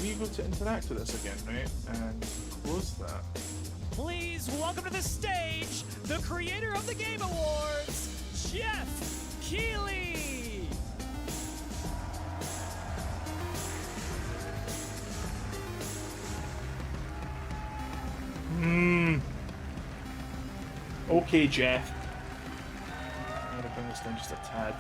we able to interact with this again, right? And close that. Please welcome to the stage the creator of the Game Awards, Jeff Keighley. Okay, Jeff. I'm gonna bring this down just a tad.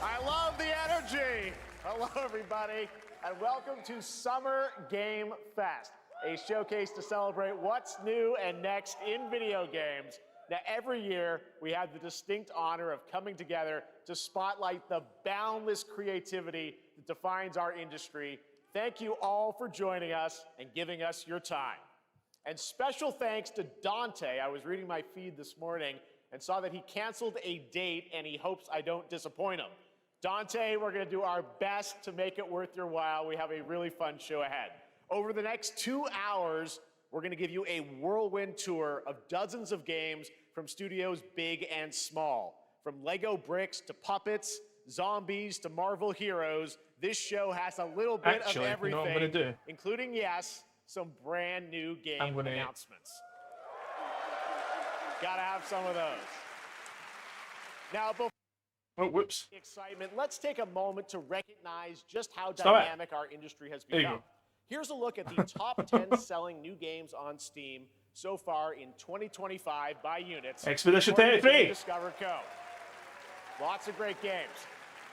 I love the energy. Hello, everybody, and welcome to Summer Game Fest, a showcase to celebrate what's new and next in video games. Now, every year, we have the distinct honor of coming together to spotlight the boundless creativity that defines our industry. Thank you all for joining us and giving us your time. And special thanks to Dante. I was reading my feed this morning and saw that he canceled a date and he hopes I don't disappoint him. Dante, we're going to do our best to make it worth your while. We have a really fun show ahead. Over the next 2 hours, we're going to give you a whirlwind tour of dozens of games from studios big and small. From Lego bricks to puppets, zombies to Marvel heroes, this show has a little bit of everything, you know what I'm going to do? including, yes, some brand new game announcements. Gotta have some of those. Now, before Oh, whoops. the excitement, let's take a moment to recognize just how Stop it. dynamic our industry has There you become. go. Here's a look at the top 10 selling new games on Steam so far in 2025 by units. Expedition according to 33. Discover Co. Lots of great games.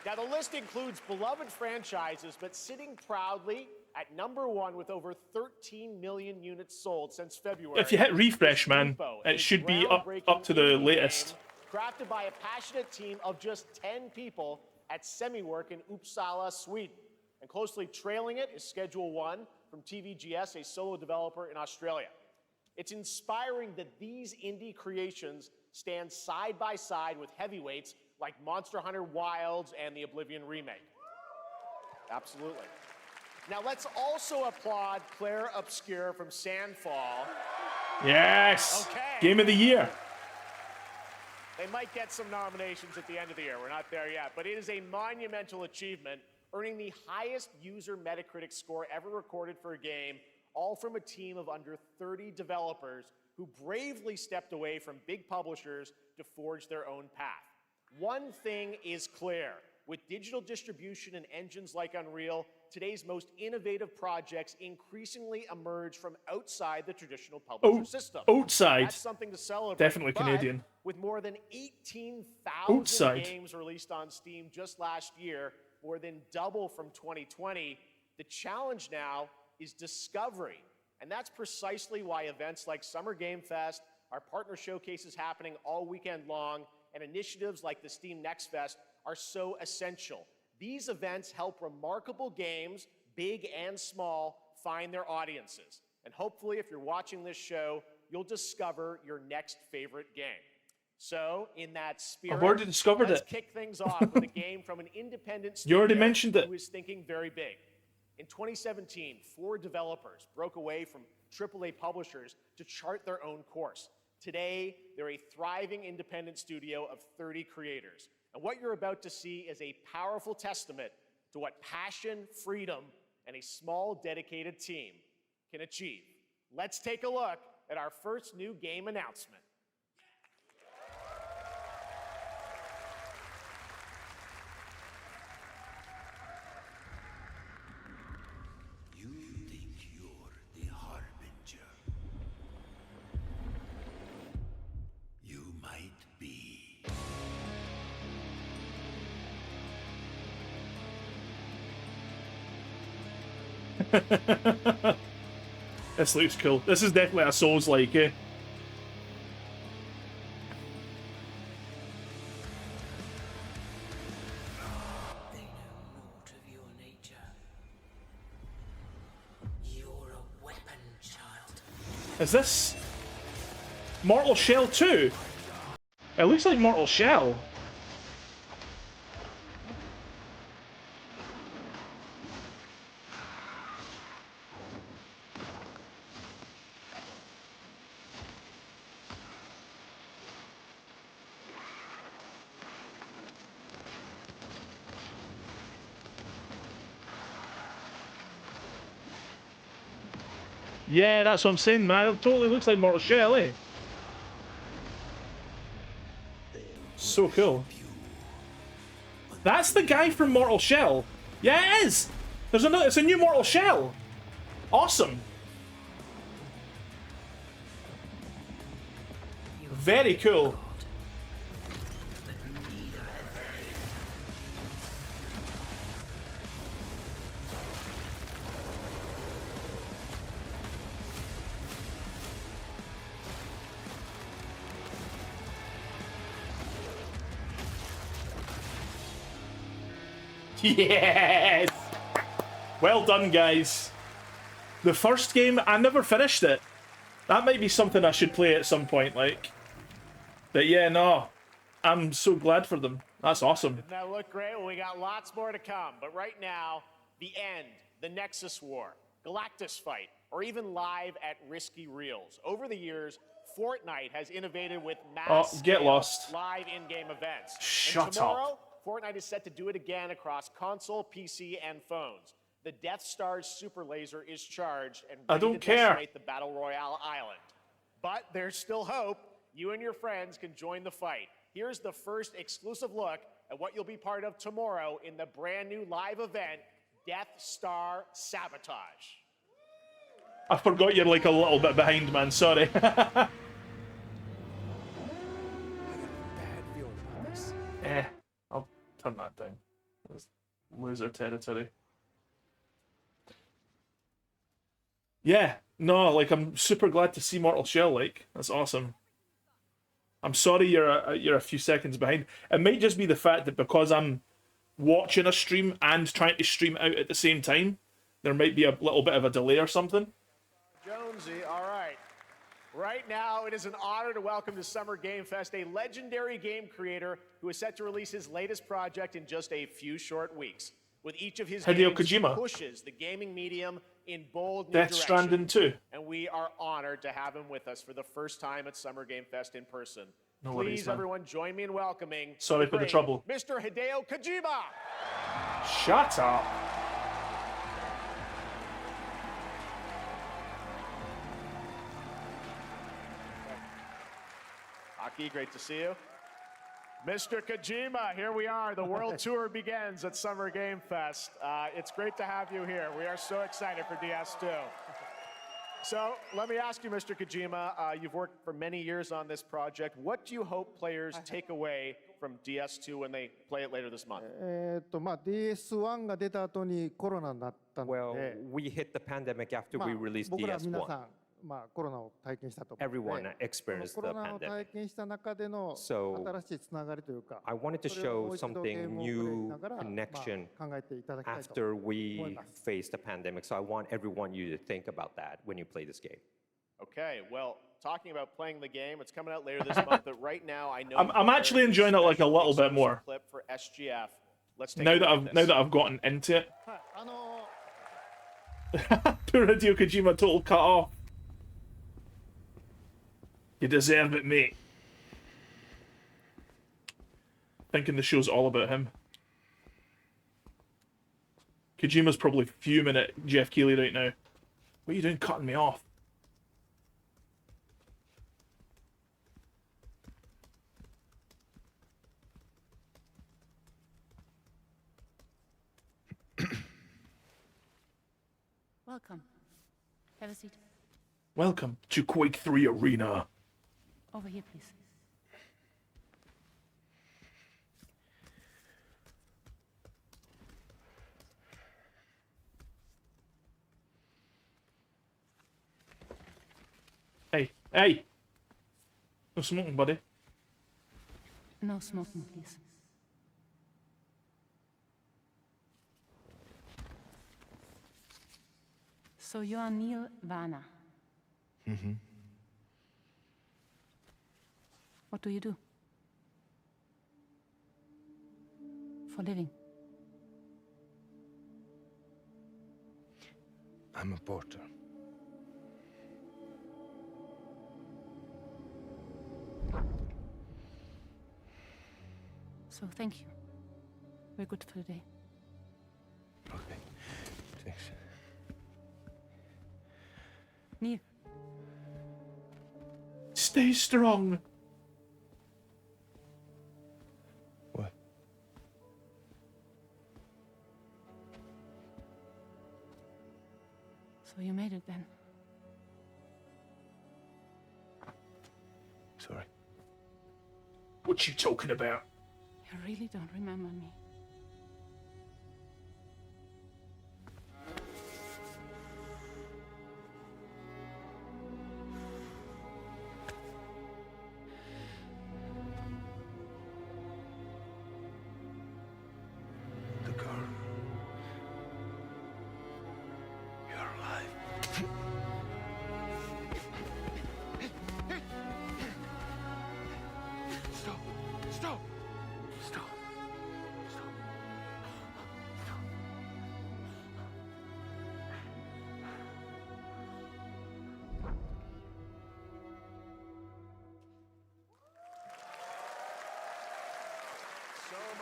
Now, the list includes beloved franchises, but sitting proudly at #1 with over 13 million units sold since February. If you hit refresh, man, Ufo, it a should be up groundbreaking to the indie latest. game crafted by a passionate team of just 10 people at Semiwork in Uppsala, Sweden. And closely trailing it is Schedule 1 from TVGS, a solo developer in Australia. It's inspiring that these indie creations stand side by side with heavyweights like Monster Hunter Wilds and the Oblivion remake. Absolutely. Now let's also applaud Claire Obscure from Sandfall. Yes. Okay. Game of the year. They might get some nominations at the end of the year. We're not there yet, but it is a monumental achievement, earning the highest user Metacritic score ever recorded for a game, all from a team of under 30 developers who bravely stepped away from big publishers to forge their own path. One thing is clear. With digital distribution and engines like Unreal, today's most innovative projects increasingly emerge from outside the traditional publisher system. Outside. That's something to celebrate. Definitely But Canadian. with more than 18,000 Outside. games released on Steam just last year, more than double from 2020, the challenge now is discovery. And that's precisely why events like Summer Game Fest, our partner showcases happening all weekend long, and initiatives like the Steam Next Fest are so essential. These events help remarkable games, big and small, find their audiences. And hopefully, if you're watching this show, you'll discover your next favorite game. So, in that spirit, I've already discovered let's it. kick things off with a game from an independent studio You already mentioned it. who is thinking very big. In 2017, 4 developers broke away from AAA publishers to chart their own course. Today, they're a thriving independent studio of 30 creators. And what you're about to see is a powerful testament to what passion, freedom, and a small, dedicated team can achieve. Let's take a look at our first new game announcement. You think you're the Harbinger. You might be. This looks cool. This is definitely a Souls-like, eh? They know naught of your nature. You're a weapon, child. Is this Mortal Shell 2? It looks like Mortal Shell. Yeah, that's what I'm saying, man. It totally looks like Mortal Shell, eh? So cool. That's the guy from Mortal Shell. Yeah, it is. There's another. It's a new Mortal Shell. Awesome. Very cool. Yes! Well done, guys. The first game, I never finished it. That might be something I should play at some point, like. But yeah, no. I'm so glad for them. That's awesome. Didn't that look great? Well, we got lots more to come. But right now, the end, the Nexus War, Galactus Fight, or even live at Risky Reels. Over the years, Fortnite has innovated with mass get lost. live in-game events. Shut and tomorrow, Fortnite is set to do it again across console, PC, and phones. The Death Star's super laser is charged and I ready don't to care. decimate the Battle Royale island. But there's still hope. You and your friends can join the fight. Here's the first exclusive look at what you'll be part of tomorrow in the brand new live event, Death Star Sabotage. I forgot you're like a little bit behind, man. Sorry. I'll turn that down. That's loser territory. Yeah, no, like I'm super glad to see Mortal Shell. Like that's awesome. I'm sorry you're a few seconds behind. It might just be the fact that because I'm watching a stream and trying to stream out at the same time, there might be a little bit of a delay or something. Jonesy, all right. Right now, it is an honor to welcome to Summer Game Fest a legendary game creator who is set to release his latest project in just a few short weeks. With each of his Hideo games, he Kojima. pushes the gaming medium in bold new Death direction. Stranding 2. And we are honored to have him with us for the first time at Summer Game Fest in person. No worries, Please, man. everyone, join me in welcoming Sorry for the great trouble. Mr. Hideo Kojima. Shut up. Aki, great to see you. Mr. Kojima, here we are. The world tour begins at Summer Game Fest. It's great to have you here. We are so excited for DS2. So let me ask you, Mr. Kojima, you've worked for many years on this project. What do you hope players take away from DS2 when they play it later this month? DS1 が出た後にコロナになったの Well, で、 we hit the pandemic after まあ we released 僕ら皆さ DS1. ん、コロナを体験したと思うの Everyone で、 experienced コロ the ナを体 pandemic. 験した中での So, 新しいつながりというか、 I wanted to それをも show う一度ゲー something ムをプレイし new ながら、connection 考えていただきたいと after 思い we ます。 faced the pandemic. So I want everyone you to think about that when you play this game. Okay, well, talking about playing the game, it's coming out later this month, but right now I know I'm actually enjoying it like a little bit more. Clip for SGF. Let's take Now a that look at Now this. that I've gotten into it. はい、Poor Hideo Kojima total cut off. You deserve it, mate. Thinking the show's all about him. Kojima's probably fuming at Jeff Keighley right now. What are you doing cutting me off? Welcome. Have a seat. Welcome to Quake 3 Arena. Over here, please. Hey, hey! No smoking, buddy. No smoking, please. So you are Neil Varner. Mm-hmm. What do you do? For living? I'm a porter. So thank you. We're good for the day. Okay, thanks. Neil. Stay strong. What? So you made it then. Sorry. What you talking about? You really don't remember me. The girl. You're alive. Stop. Stop. Stop. Stop.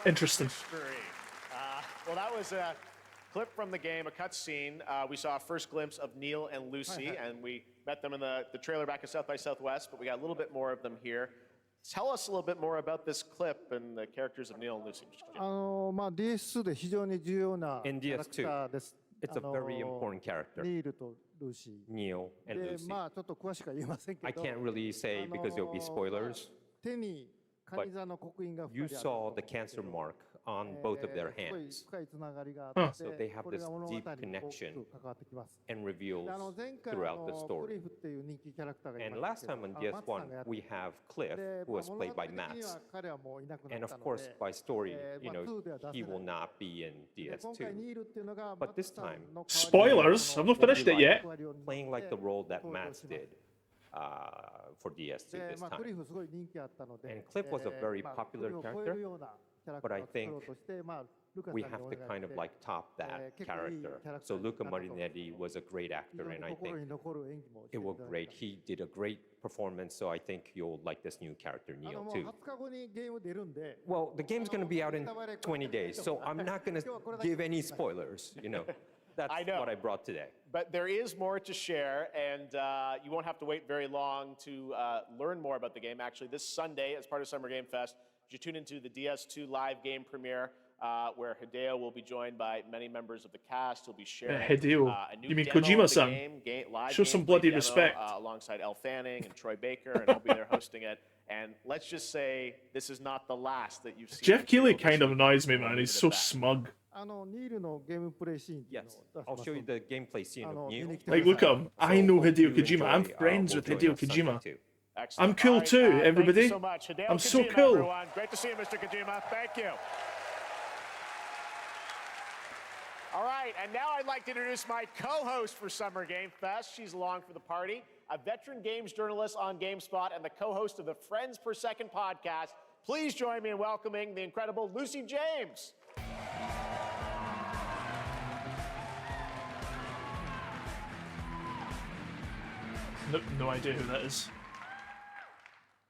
Interesting. Mystery. Well, that was a clip from the game, a cutscene. We saw a first glimpse of Neil and Lucy, and we met them in the trailer back at South by Southwest, but we got a little bit more of them here. Tell us a little bit more about this clip and the characters of Neil and Lucy. DS2 で非常に重要な In キャラクターです。 It's a very important character, ニールとルーシ Neil ー。 and で、 Lucy. まあちょっと詳しくは言えませんけ I ど、 can't really say because there'll be spoilers. 手にカニ座の刻印が You 2人ある saw the cancer mark on both of their すごい hands 深いつながりがあって So they have これが this 物語に deep 大き connection く関わってきます and reveals で前回 throughout the ク story. リフっていう人気キャラクターがい And ま last したけ time ど on マツさん DS1, がやって we have Cliff, で who was 物 played 語 by 的には Mats. 彼はもういなくな And った of の course, で by story, you まあ know, 2では出せない he will not be in で今回 DS2. ニールっていうのが But this マツさん time- の Spoilers? I've not finished it yet. Playing like the role that Mats did for DS2 で this まあ、クリ time. フすごい人気あったので、 And Cliff was a very まあ popular クリフを超え character, るようなキャラク but タ I ーを作ろう think として、まあ、ルカさん we に have お to 願い kind し of て like top that 結構いい character. キャラクタ So ーに Luca なったと思います Marinetti was a great 非 actor, 常に and I 心 think に残る演技もしてい it た was だい great. て He did a great performance, so I think you'll like this new character, あの Neil, もう too. 20日後にゲーム出るんで、 Well, the game's going to be out in 20 days, so I'm not going to give any spoilers, you know. That's I know. what I brought today. But there is more to share, and you won't have to wait very long to learn more about the game. Actually, this Sunday, as part of Summer Game Fest, you tune into the DS2 live game premiere, where Hideo will be joined by many members of the cast. He'll be sharing Hideo. a new You mean demo of the Kojima-san? live Show gameplay some bloody demo, respect. Alongside Elle Fanning and Troy Baker, and he'll be there hosting it. And let's just say this is not the last that you've seen. Jeff Keighley of Hideo kind of Kojima. annoys me, We'll man. leave He's it so at that. smug. ニールのゲームプレイシーンっていうの Yes, を出し I'll ます show you ので the gameplay scene of 見 Neil. に来て Like, く look だ at さい him. I know Hope Hideo you Kojima. I'm enjoy, friends we'll with join Hideo us Sunday, Kojima. too. Excellent. I'm cool All right, too, thank everybody. you so much. Hideo I'm so Kojima, cool. Everyone. Great to see you, Mr. Kojima. Thank you. All right, and now I'd like to introduce my co-host for Summer Game Fest. She's along for the party, a veteran games journalist on GameSpot and the co-host of the Friends Per Second podcast. Please join me in welcoming the incredible Lucy James. No idea who that is.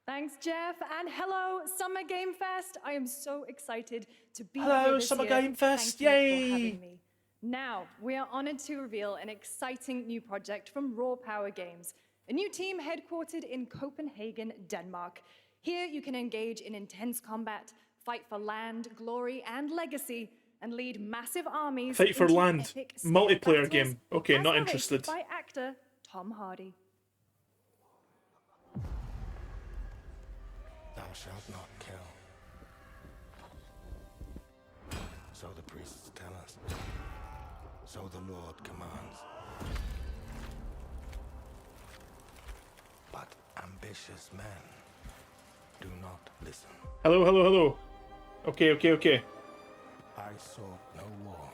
Thanks, Jeff, and hello, Summer Game Fest. I am so excited to be Hello, here this Summer year. Game Fest. Thank you for Yay. having me. Now, we are honored to reveal an exciting new project from Raw Power Games, a new team headquartered in Copenhagen, Denmark. Here, you can engage in intense combat, fight for land, glory, and legacy, and lead massive armies. Fight for into land. epic scale Multiplayer battles, game. Okay, as not narrated interested. By actor Tom Hardy. Thou shalt not kill. So the priests tell us. So the Lord commands. But ambitious men do not listen. Hello. Okay. I sought no war.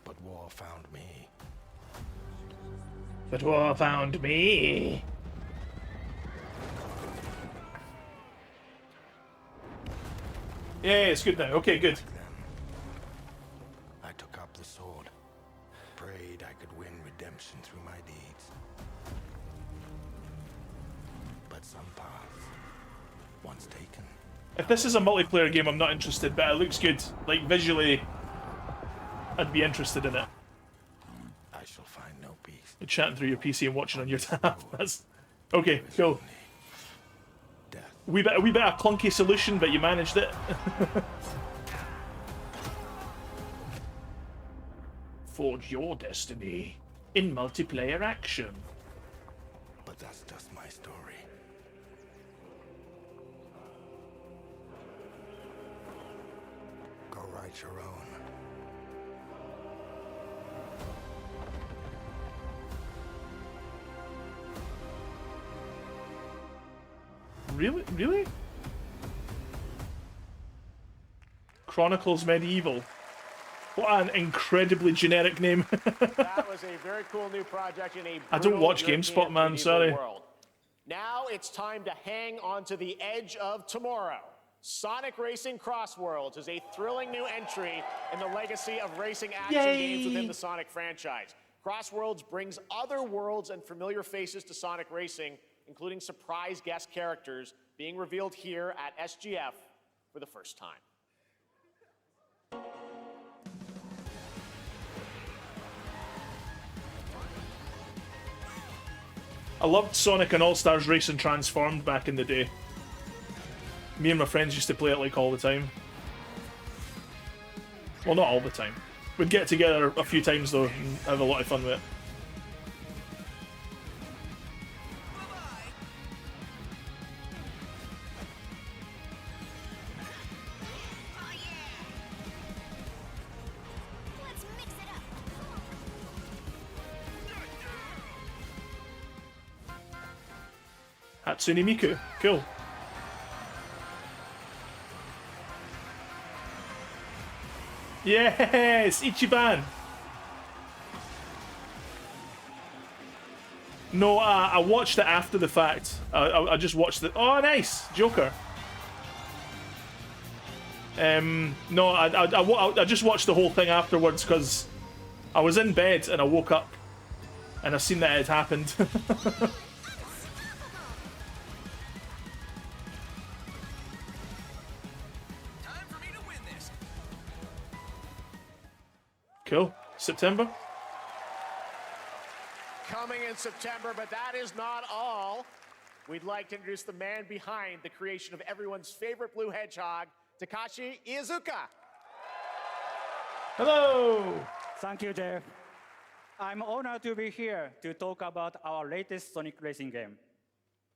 But war found me. But war found me. Yeah, it's good now. Okay, good. Then I took up the sword, prayed I could win redemption through my deeds. But some paths, once taken, If this is a multiplayer game, I'm not interested, but it looks good. Like, visually, I'd be interested in it. You're chatting through your PC and watching on your tab. That's okay. Cool. A wee bit of clunky solution, but you managed it. Forge your destiny in multiplayer action. But that's just my story. Go write your own. Really? Really? Chronicles Medieval. What an incredibly generic name. That was a very cool new project in a I don't watch brutal GameSpot, European man, medieval sorry. world. Now it's time to hang on to the edge of tomorrow. Sonic Racing Cross Worlds is a thrilling new entry in the legacy of racing action games within the Sonic franchise. Cross Worlds brings other worlds and familiar faces to Sonic Racing, including surprise guest characters being revealed here at SGF for the first time. I loved Sonic and All-Stars Racing Transformed back in the day. Me and my friends used to play it like all the time. Well, not all the time. We'd get together a few times though and have a lot of fun with it. Hatsune Miku. Cool. Yes! Ichiban! No, I watched it after the fact. I just watched it. Oh, nice! Joker. No, I just watched the whole thing afterwards because I was in bed and I woke up and I seen that it had happened. Cool. September. Coming in September, but that is not all. We'd like to introduce the man behind the creation of everyone's favorite blue hedgehog, Takashi Iizuka. Hello! Thank you, Jeff. I'm honored to be here to talk about our latest Sonic Racing game.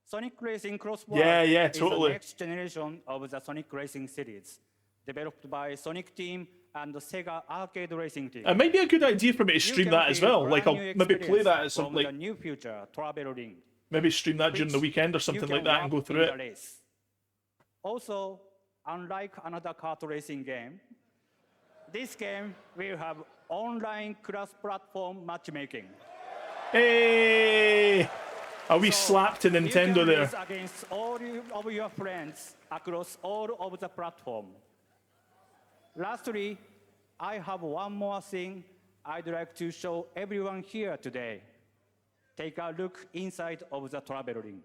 Sonic Racing Cross Worlds is totally. the next generation of the Sonic Racing series, developed by Sonic Team and the Sega Arcade Racing Team. It might be a good idea for me to stream that as well. Like, I'll maybe play that as something. The new future Travel Ring. Maybe stream that during the weekend or something like that and go through it. Race. Also, unlike another kart racing game, this game will have online cross-platform matchmaking. Hey! A wee slap to Nintendo you can there. race against all of your friends across all of the platform. Lastly, I have one more thing I'd like to show everyone here today. Take a look inside of the Travel Ring.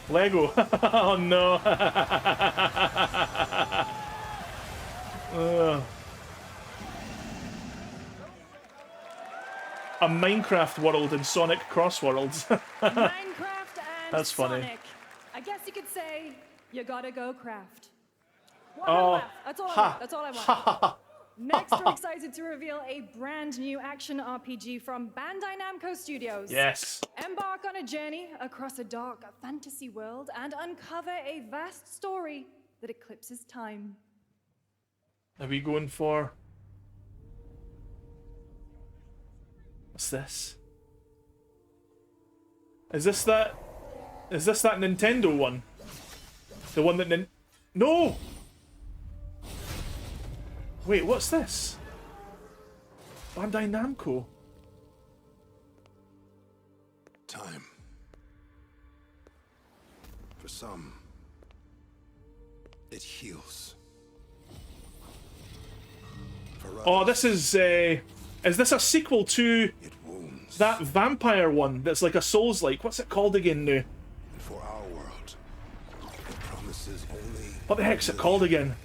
Lego. Oh no. A Minecraft world in Sonic Cross Worlds. Minecraft and That's funny. Sonic. I guess you could say you gotta go craft. One Oh. laugh. That's all I want. That's all I want. Next, we're excited to reveal a brand new action RPG from Bandai Namco Studios. Yes. Embark on a journey across a dark fantasy world and uncover a vast story that eclipses time. Are we going for... What's this? Is this that Nintendo one? The one that No! Wait, what's this? Bandai Namco. Time. For some, it heals. For Oh, others, this is this a sequel to it wounds. that vampire one that's like a Souls-like? What's it called again now? And for our world, it promises only. What the heck's it called again?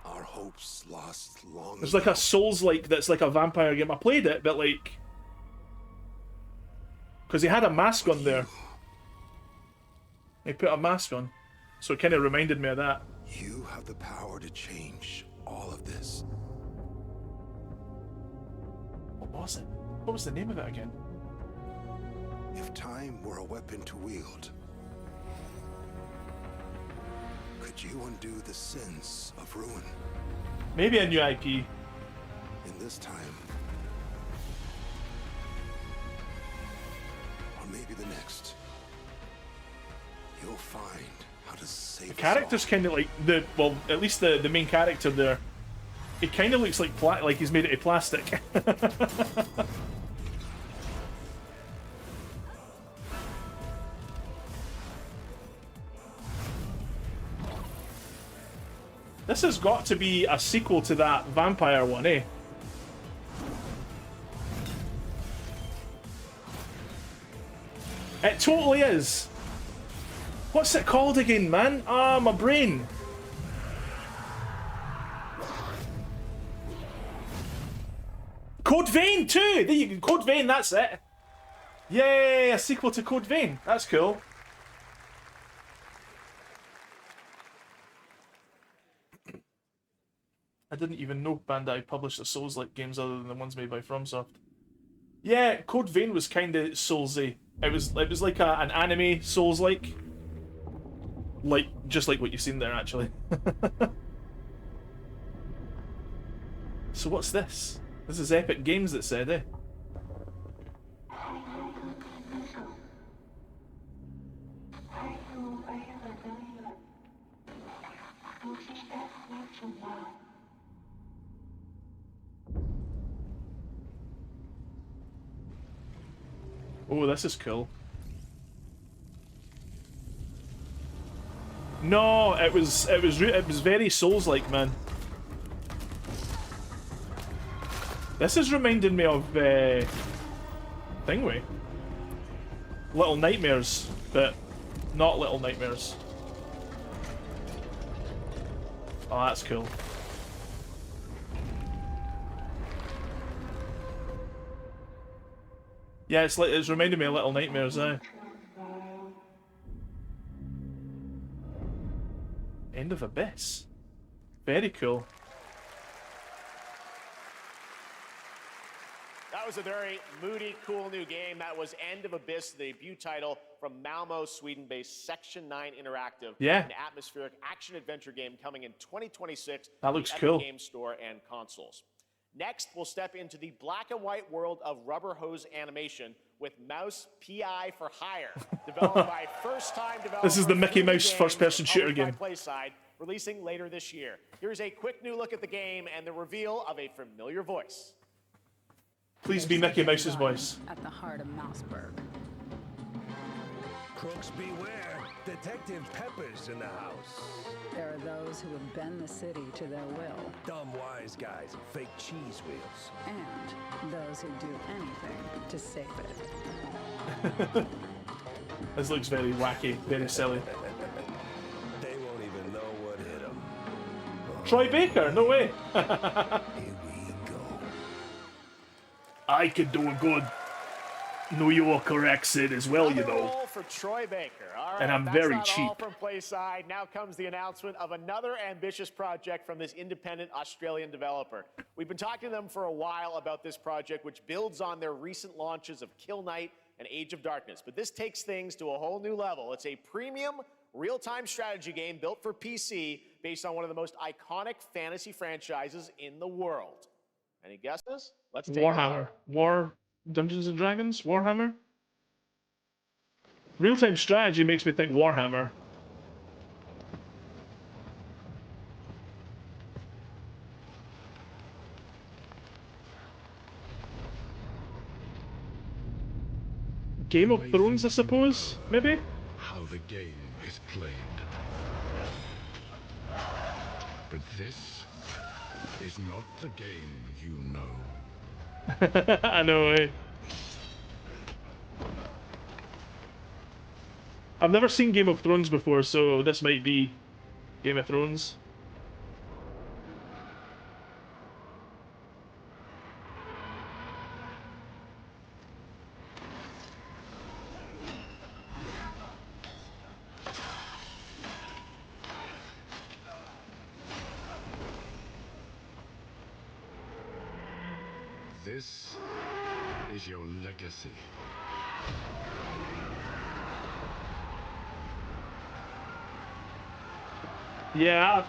Our hopes hopes lost long There's like a Souls-like that's like a vampire game. I played it, but like... Because he had a mask on there. He put a mask on. So it kind of reminded me of that. You have the power to change all of this. What was it? What was the name of it again? If time were a weapon to wield, could you undo the sins of ruin? Maybe a new IP. In this time, or maybe the next, you'll find how to save The us character's kind of like the well, at least the main character there. It kind of looks like he's made it of plastic. This has got to be a sequel to that vampire one, eh? It totally is. What's it called again, man? Ah, my brain. Code Vein 2! There you go, Code Vein, that's it. Yay, a sequel to Code Vein. That's cool. I didn't even know Bandai published the Souls-like games other than the ones made by FromSoft. Yeah, Code Vein was kind of Souls-y. It was like an anime Souls-like. Like, just like what you've seen there, actually. So what's this? This is Epic Games that said, eh? Oh, this is cool. No, it was very Souls-like, man. This is reminding me of Thingy. Little Nightmares, but not Little Nightmares. Oh, that's cool. Yeah, it's reminding me of Little Nightmares, eh? End of Abyss. Very cool. That was a very moody, cool new game. That was End of Abyss, the debut title from Malmo, Sweden-based Section 9 Interactive. Yeah. An atmospheric action-adventure game coming in 2026. That looks the cool. Epic Game Store and consoles. Next, we'll step into the black and white world of rubber hose animation with Mouse PI for Hire, developed by first-time developer. This is the Mickey Mouse Game, first-person shooter published by game. PlaySide, releasing later this year. Here's a quick new look at the game and the reveal of a familiar voice. Please be Mickey Mouse's voice. At the heart of Mouseburg. Crooks beware. Detective Pepper's in the house. There are those who would bend the city to their will. Dumb wise guys and fake cheese wheels. And those who do anything to save it. This looks very wacky, very silly. They won't even know what hit them. Troy Baker, no way. Here we go. I could do a good New Yorker accent as well, you know. Roll for Troy Baker. All right, And I'm that's very not all cheap. from PlaySide. Now comes the announcement of another ambitious project from this independent Australian developer. We've been talking to them for a while about this project, which builds on their recent launches of Kill Knight and Age of Darkness. But this takes things to a whole new level. It's a premium real-time strategy game built for PC based on one of the most iconic fantasy franchises in the world. Any guesses? Let's take Warhammer. Dungeons and Dragons? Warhammer? Real-time strategy makes me think Warhammer. Game of Thrones, I suppose? Maybe? How the game is played. But this is not the game you know. I know, eh? I've never seen Game of Thrones before, so this might be Game of Thrones. This is your legacy. Yeah,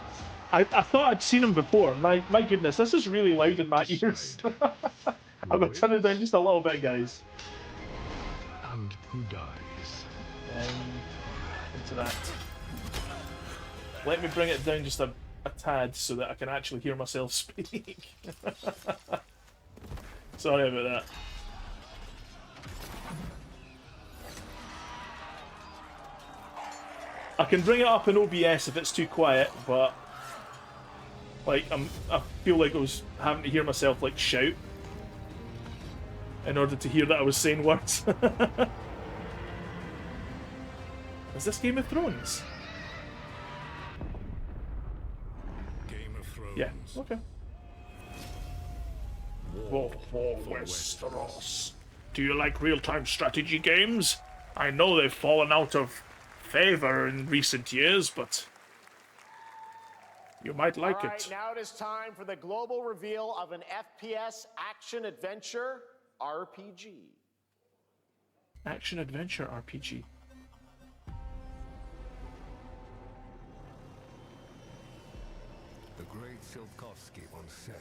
I thought I'd seen him before. My goodness, this is really loud in my ears. I'm gonna turn it down just a little bit, guys. And who dies? Into that. Let me bring it down just a tad so that I can actually hear myself speak. Sorry about that. I can bring it up in OBS if it's too quiet, but like I feel like I was having to hear myself like shout in order to hear that I was saying words. Is this Game of Thrones? Game of Thrones. Yeah, okay. War for Westeros. Do you like real-time strategy games? I know they've fallen out of favor in recent years, but you might like All right, it. now it is time for the global reveal of an FPS action-adventure RPG. Action-adventure RPG. The great Silkovsky once said,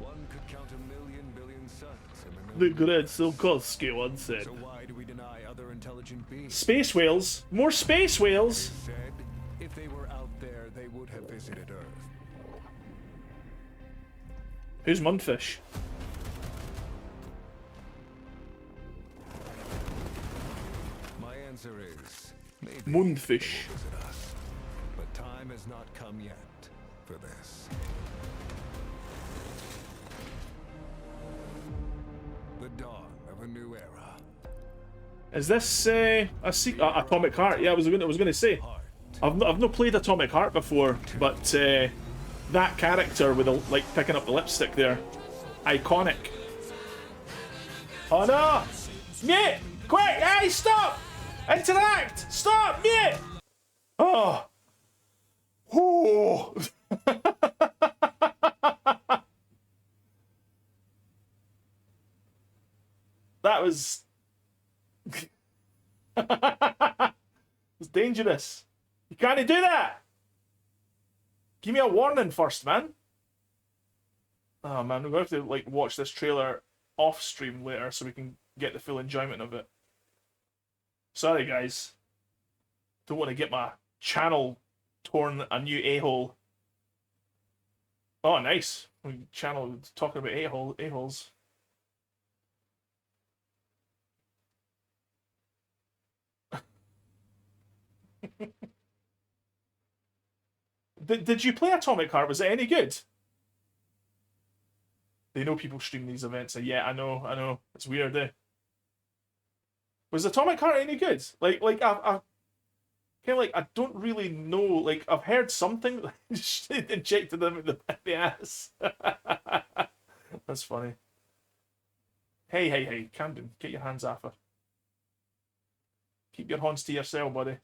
one could count 1,000,000,000,000 suns in the The milky way. great Silkovsky once said. So why do we deny other intelligent beings? Space whales! More space whales! Said, if they were out there, they would have visited Earth. Who's Mundfish? My answer is, maybe Moonfish. they will visit us. But time has not come yet for this. The dawn of a new era. Is this Atomic Heart? Yeah, I was gonna say. I've not played Atomic Heart before, but that character with the, like picking up the lipstick there, iconic. Oh no! Mute! Quick! Hey, stop! Interact! Stop! Mute! Oh! Oh! That was... It's dangerous. You can't do that! Give me a warning first, man. Oh man, we're going to have to like watch this trailer off stream later so we can get the full enjoyment of it. Sorry guys. Don't want to get my channel torn a new a-hole. Oh nice. Channel talking about a-holes. Did you play Atomic Heart? Was it any good? They know people stream these events. Yeah, I know. It's weird, eh? Was Atomic Heart any good? Like I kind of like I don't really know. Like I've heard something. Just injected them in the ass. That's funny. Hey, Camden, get your hands off her. Keep your horns to yourself, buddy.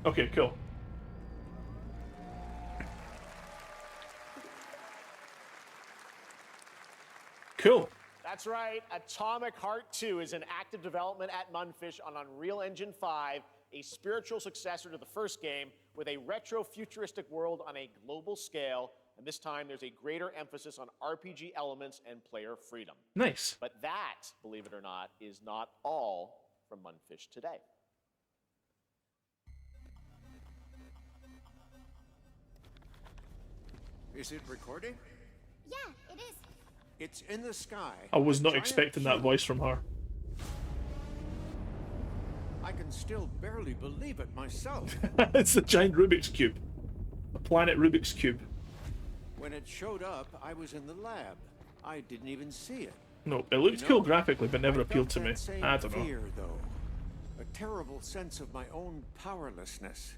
Okay, cool. Cool. That's right. Atomic Heart 2 is in active development at Mundfish on Unreal Engine 5, a spiritual successor to the first game with a retro-futuristic world on a global scale. And this time, there's a greater emphasis on RPG elements and player freedom. Nice. But that, believe it or not, is not all from Mundfish today. Is it recording? Yeah, it is. It's in the sky. I was not Giant expecting that cube. voice from her. I can still barely believe it myself. It's a giant Rubik's Cube. A planet Rubik's Cube. When it showed up, I was in the lab. I didn't even see it. No, it looked cool graphically, but never appealed to me. Same I don't know. fear, though. A terrible sense of my own powerlessness.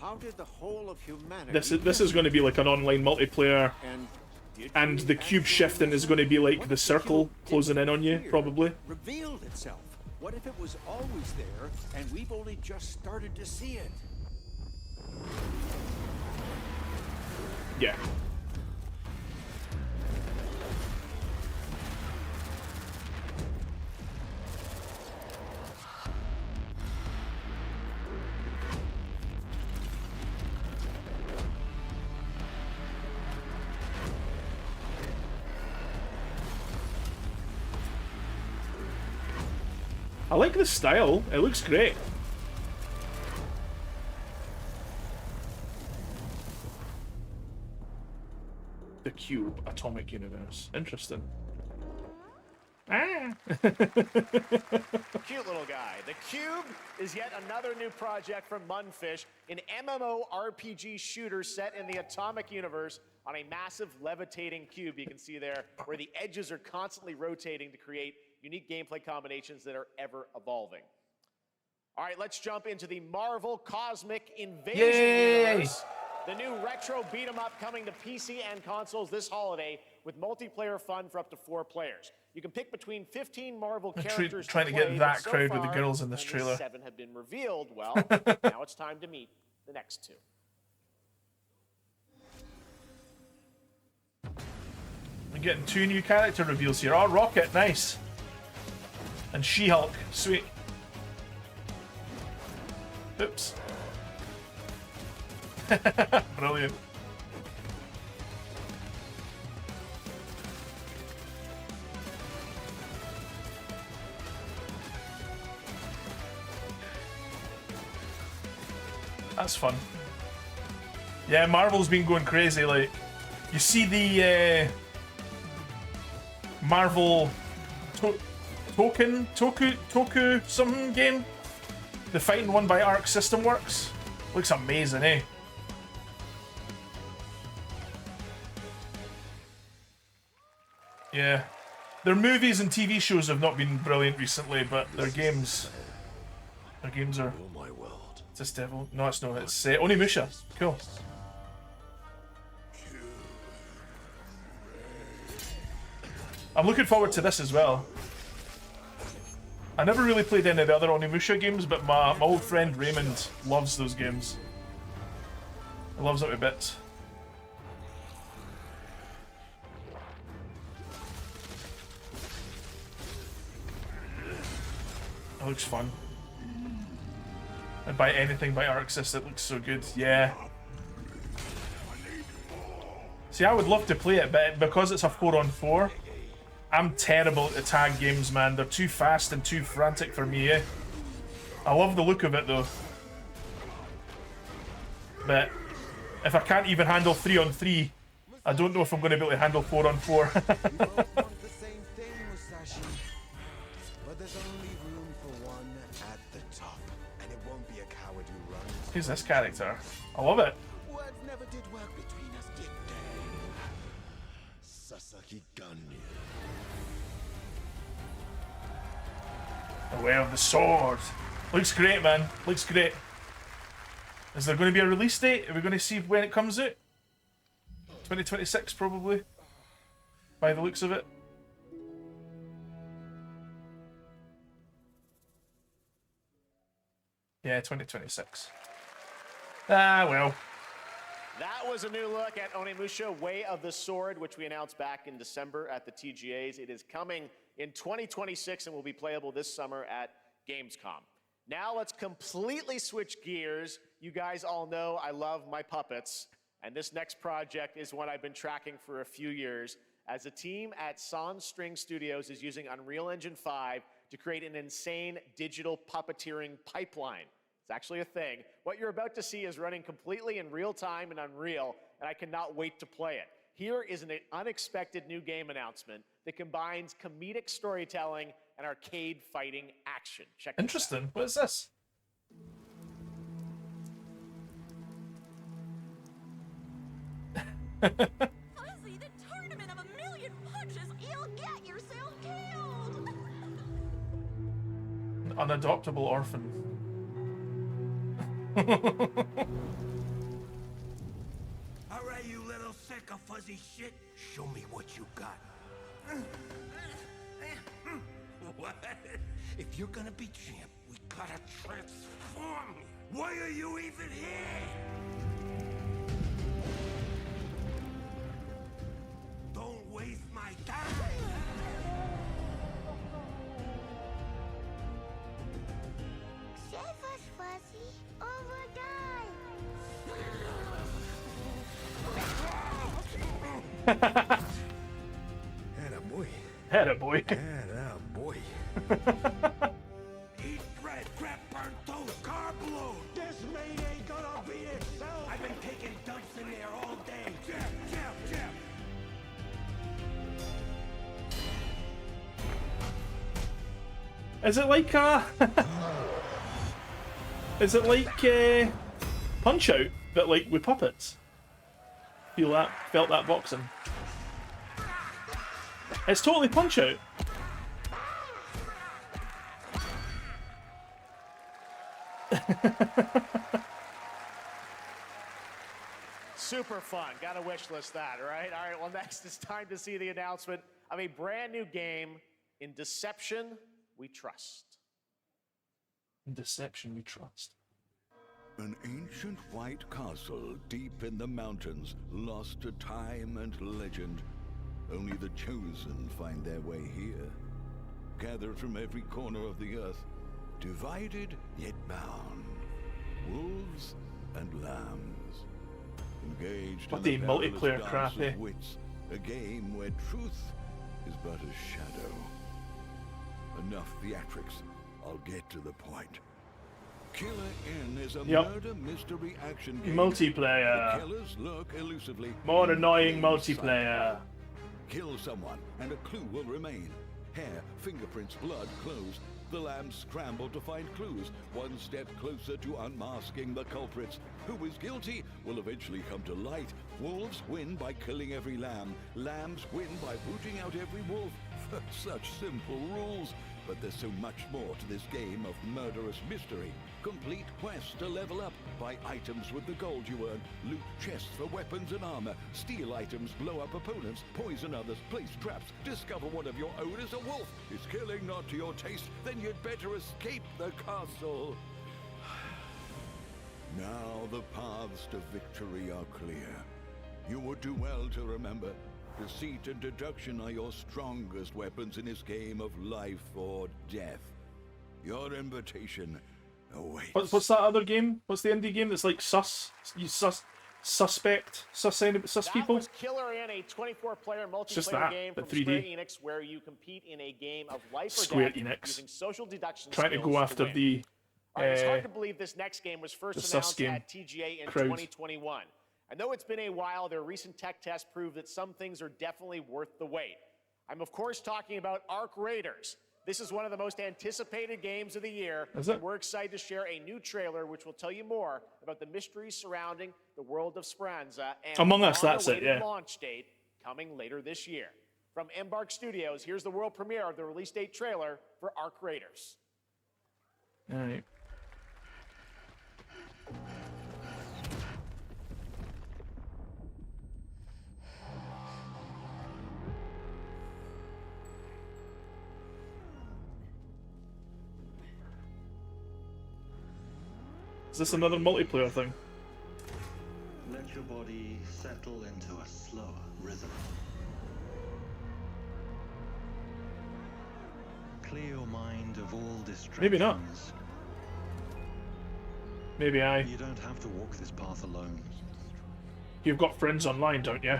How did the whole of humanity This is going to be like an online multiplayer And the cube shifting is going to be like the circle closing in on you, probably. Revealed itself. What if it was always there and we've only just started to see it? Yeah. I like the style. It looks great. The Cube Atomic Universe. Interesting. Ah. Cute little guy. The Cube is yet another new project from Munfish, an MMORPG shooter set in the Atomic Universe on a massive levitating cube you can see there, where the edges are constantly rotating to create unique gameplay combinations that are ever evolving. All right, let's jump into the Marvel Cosmic Invasion Universe. The new retro beat 'em up coming to PC and consoles this holiday with multiplayer fun for up to 4 players. You can pick between 15 Marvel characters trying to get that crowd with the girls in this trailer. 7 have been revealed. Well, now it's time to meet the next 2. We're getting 2 new character reveals here. Oh, Rocket, nice. And She-Hulk, sweet. Oops. Brilliant. That's fun. Yeah, Marvel's been going crazy. Like, you see the Marvel Toku something game, the fighting one by Arc System Works. Looks amazing, eh? Yeah, their movies and TV shows have not been brilliant recently, but their games are just devil. No, it's not. It's Onimusha. Cool. I'm looking forward to this as well. I never really played any of the other Onimusha games, but my old friend Raymond loves those games. He loves it a bit. It looks fun. And by anything by Arc System, it looks so good. Yeah. See, I would love to play it, but because it's a 4-on-4, I'm terrible at the tag games, man. They're too fast and too frantic for me, eh? I love the look of it, though. But if I can't even handle 3-on-3, I don't know if I'm going to be able to handle 4-on-4. Who's this character? I love it. Words never did work between us, did they? Sasaki Ganyu. The Way of the Sword. Looks great, man. Looks great. Is there going to be a release date? Are we going to see when it comes out? 2026, probably. By the looks of it. Yeah, 2026. Ah, well. That was a new look at Onimusha Way of the Sword, which we announced back in December at the TGAs. It is coming in 2026 and will be playable this summer at Gamescom. Now let's completely switch gears. You guys all know I love my puppets, and this next project is one I've been tracking for a few years, as a team at Sans String Studios is using Unreal Engine 5 to create an insane digital puppeteering pipeline. It's actually a thing. What you're about to see is running completely in real time in Unreal, and I cannot wait to play it. Here is an unexpected new game announcement that combines comedic storytelling and arcade fighting action. Check this out. Interesting. What is this? Fuzzy, the tournament of a million punches, you'll get yourself killed! An unadoptable orphan. Alright, you little sycophants, fuzzy shit. Show me what you got. What? If you're gonna be champ, we gotta transform. Why are you even here? Don't waste my time. Save us, Fuzzy, or we'll die. Attaboy. Attaboy. Attaboy. Eat bread, grab burnt toast, carb load. This maid ain't gonna beat itself. I've been taking dumps in there all day. Jeff. Is it like is it like Punch Out, but like with puppets? Felt that boxing. It's totally Punch Out. Super fun. Gotta wish list that, right? All right, well, next it's time to see the announcement of a brand new game. In Deception, we trust. In Deception, we trust. An ancient white castle deep in the mountains, lost to time and legend. Only the chosen find their way here. Gathered from every corner of the earth, divided yet bound. Wolves and lambs. Engaged What in the perilous multiplayer dance crap, eh? of wits, a game where truth is but a shadow. Enough theatrics. I'll get to the point. Killer Inn is a Yep. murder mystery action game. Multiplayer. The killers lurk elusively. More annoying in plain multiplayer. sight. Kill someone, and a clue will remain. Hair, fingerprints, blood, clothes. The lambs scramble to find clues, one step closer to unmasking the culprits. Who is guilty will eventually come to light. Wolves win by killing every lamb. Lambs win by booting out every wolf. Such simple rules. But there's so much more to this game of murderous mystery. Complete quests to level up. Buy items with the gold you earn. Loot chests for weapons and armor. Steal items, blow up opponents, poison others, place traps. Discover one of your own is a wolf. Is killing not to your taste? Then you'd better escape the castle. Now the paths to victory are clear. You would do well to remember, deceit and deduction are your strongest weapons in this game of life or death. Your invitation awaits. What's that other game? What's the indie game that's like suspect people? That was Killer Inn, a 24-player just multiplayer that, game but from 3D. Square Enix, where you compete in a game of life or Square death Enix. using social deduction Trying to skills go after win. the All right, it's hard to believe this next game was first the sus announced game at TGA in crowd. 2021. I know it's been a while. Their recent tech tests prove that some things are definitely worth the wait. I'm, of course, talking about Arc Raiders. This is one of the most anticipated games of the year. Is it? And we're excited to share a new trailer which will tell you more about the mysteries surrounding the world of Speranza and Among Us, the that's it, long-awaited yeah. launch date coming later this year. From Embark Studios, here's the world premiere of the release date trailer for Arc Raiders. All right. Is this another multiplayer thing? Let your body settle into a slower rhythm. Clear your mind of all distractions. Maybe not. Maybe You don't have to walk this path alone. You've got friends online, don't you?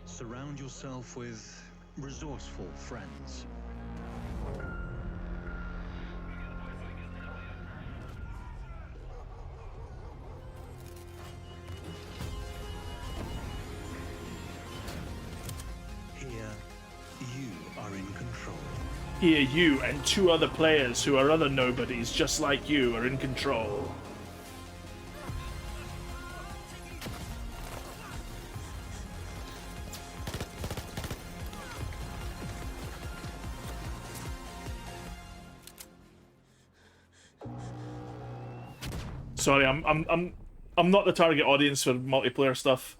Surround yourself with resourceful friends. Here, you are in control. Here, you and two other players who are other nobodies just like you are in control. Sorry, I'm not the target audience for multiplayer stuff.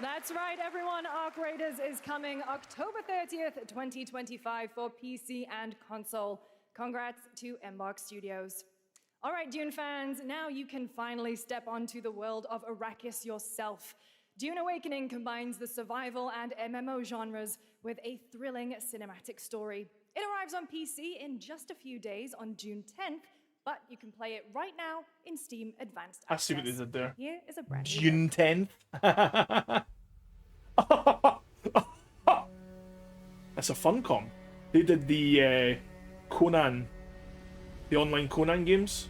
That's right, everyone. Arc Raiders is coming October 30th, 2025 for PC and console. Congrats to Embark Studios. All right, Dune fans, now you can finally step onto the world of Arrakis yourself. Dune Awakening combines the survival and MMO genres with a thrilling cinematic story. It arrives on PC in just a few days on June 10th, but you can play it right now in Steam Advanced I Access. see what they did there. Here is a brand new June 10th. That's a Funcom. They did the Conan, the online Conan games.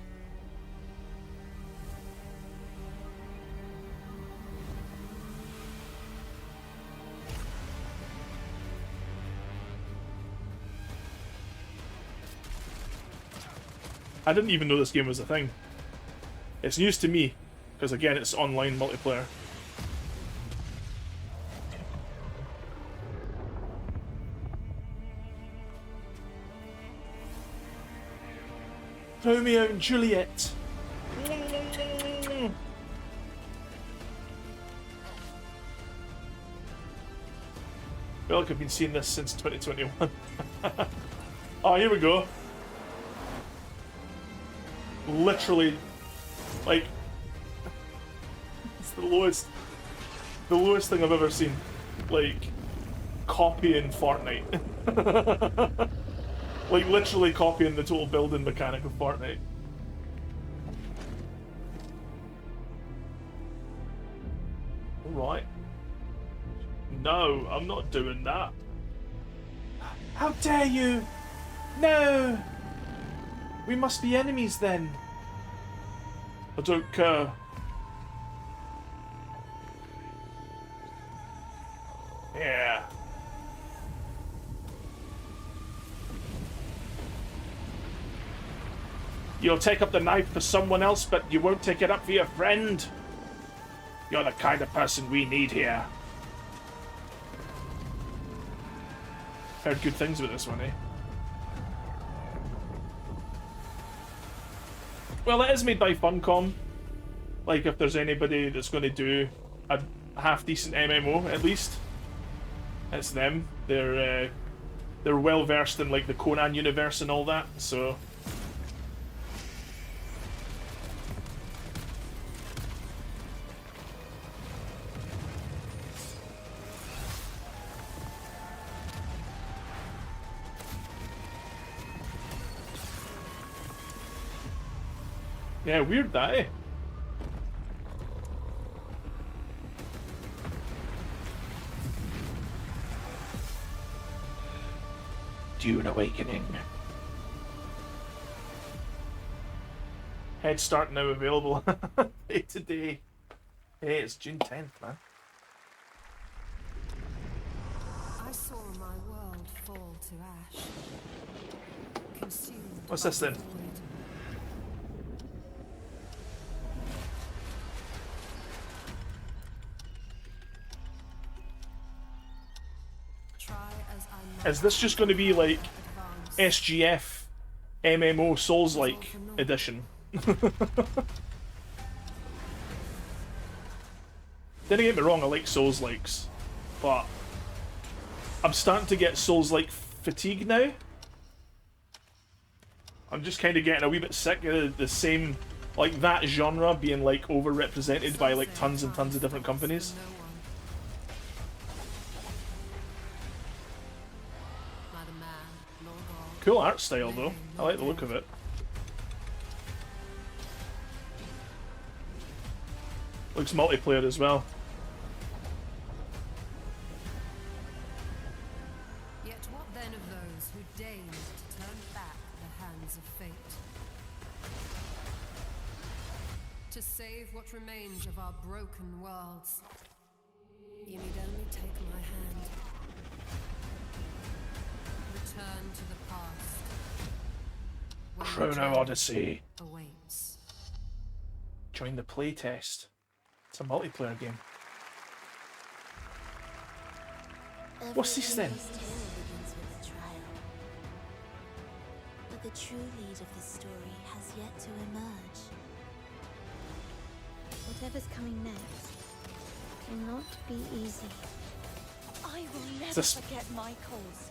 I didn't even know this game was a thing. It's news to me, because again, it's online multiplayer. Romeo and Juliet. I feel like I've been seeing this since 2021. Oh, here we go. Literally, like, it's the lowest thing I've ever seen. Like, copying Fortnite. Like, literally copying the total building mechanic of Fortnite. Alright. No, I'm not doing that. How dare you! No! We must be enemies then. I don't care. Yeah. You'll take up the knife for someone else, but you won't take it up for your friend. You're the kind of person we need here. Heard good things about this one, eh? Well, it is made by Funcom. Like, if there's anybody that's going to do a half-decent MMO, at least, it's them. They're well versed in like the Conan universe and all that. So. Yeah, weird that, eh? Dune Awakening. Head start now available. Hey, today. Hey, it's June 10th, man. I saw my world fall to ash. Consumed. What's this then? Is this just going to be like SGF MMO Souls-like edition? Didn't get me wrong, I like Souls-likes, but I'm starting to get Souls-like fatigue now. I'm just kind of getting a wee bit sick of the same, like that genre being like overrepresented by like tons and tons of different companies. Cool art style though. I like the look of it. Looks multiplayer as well. Yet what then of those who deigned to turn back the hands of fate? To save what remains of our broken worlds, you need only take my hand. Return to the past. Chrono Odyssey. Awaits. Join the playtest. It's a multiplayer game. What's this then? Every hero's tale begins with a trial. But the true lead of the story has yet to emerge. Whatever's coming next, cannot be easy. I will never this- forget my cause.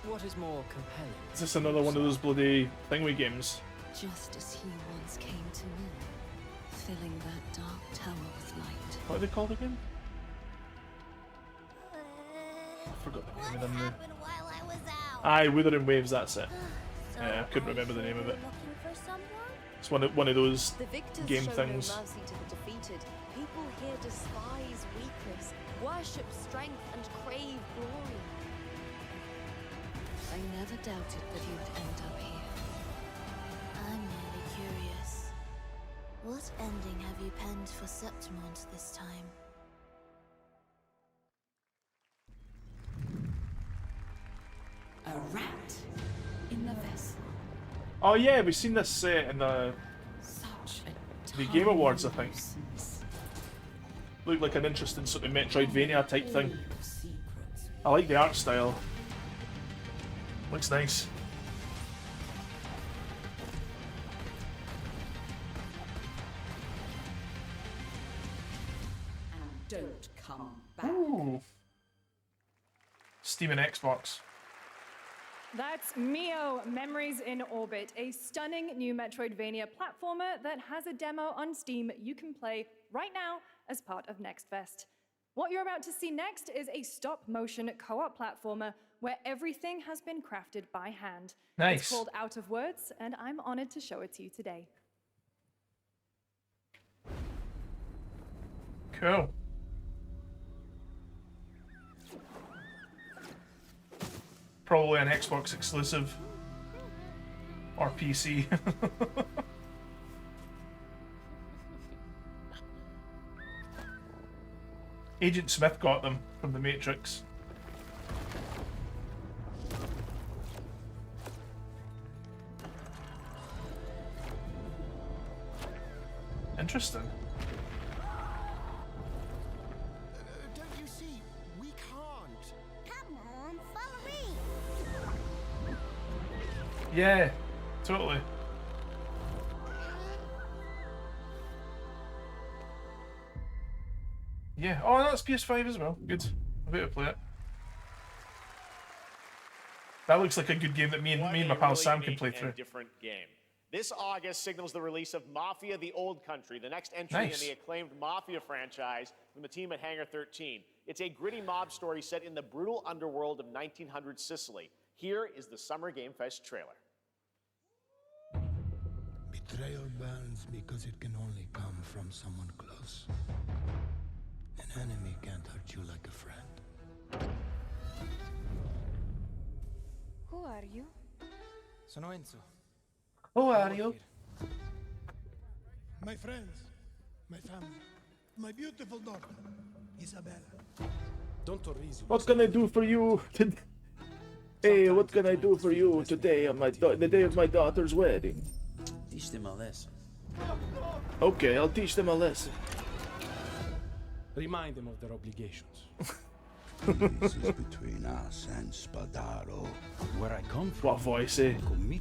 What is more compelling? Is this another one of those bloody thingy games? Just as he once came to me, filling that dark tower with light. What are they called again? I forgot the name of them now. Aye, Wuthering Waves, that's it. Yeah, I couldn't remember the name of it. It's one of those The victors game show things. no mercy to the defeated. People here despise weakness, worship strength, and crave glory. I never doubted that you'd end up here. I'm merely curious. What ending have you penned for Septimont this time? A rat in the vessel. Oh yeah, we've seen this in the Game Awards, I think. Looked like an interesting sort of Metroidvania type thing. I like the art style. Looks nice. And don't come back. Ooh. Steam and Xbox. That's Mio Memories in Orbit, a stunning new Metroidvania platformer that has a demo on Steam you can play right now as part of Next Fest. What you're about to see next is a stop-motion co-op platformer where everything has been crafted by hand. Nice. It's called Out of Words, and I'm honored to show it to you today. Cool. Probably an Xbox exclusive. Or PC. Agent Smith got them from The Matrix. Interesting. Don't you see? We can't. Come on, follow me. Yeah, totally. Yeah. Oh, that's PS5 as well. Good. I'll be able to play it. That looks like a good game that me and my pal Sam can play through. Different game. This August signals the release of Mafia: The Old Country, the next entry Nice. in the acclaimed Mafia franchise from the team at Hangar 13. It's a gritty mob story set in the brutal underworld of 1900 Sicily. Here is the Summer Game Fest trailer. Betrayal burns because it can only come from someone close. An enemy can't hurt you like a friend. Who are you? Sono Enzo. Who are you? My friends, my family, my beautiful daughter, Isabella. Don't torriso. What can I do for you today? Hey, what can I do for you today on the day of my daughter's wedding? Teach them a lesson. Okay, I'll teach them a lesson. Remind them of their obligations. This is between us and Spadaro. Where I come from. What voice, eh?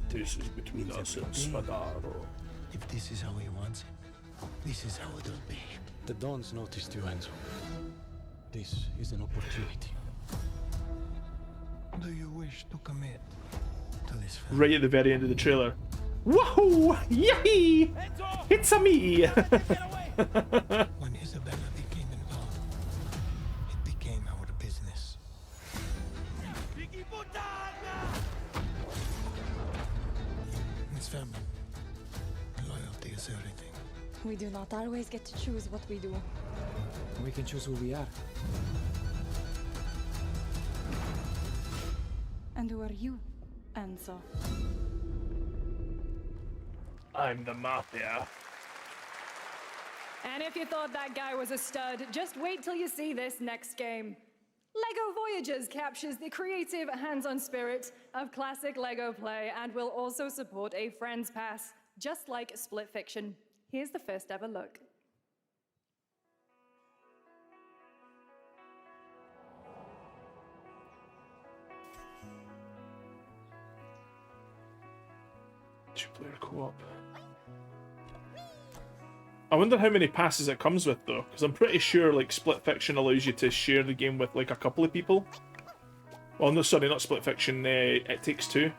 This is between us and Spadaro. If this is how he wants it, this is how it'll be. The Dons noticed you, Enzo. This is an opportunity. Do you wish to commit to this family? Right at the very end of the trailer. Woohoo! Yay! It's a me! When Isabella became involved, it became our business. Miss family, loyalty is everything. We do not always get to choose what we do. We can choose who we are. And who are you, Enzo? I'm the Mafia. And if you thought that guy was a stud, just wait till you see this next game. LEGO Voyagers captures the creative, hands-on spirit of classic LEGO play and will also support a Friends Pass, just like Split Fiction. Here's the first ever look. Two-player co-op. I wonder how many passes it comes with though, because I'm pretty sure like Split Fiction allows you to share the game with like a couple of people. Well, no, sorry, not Split Fiction. It Takes Two.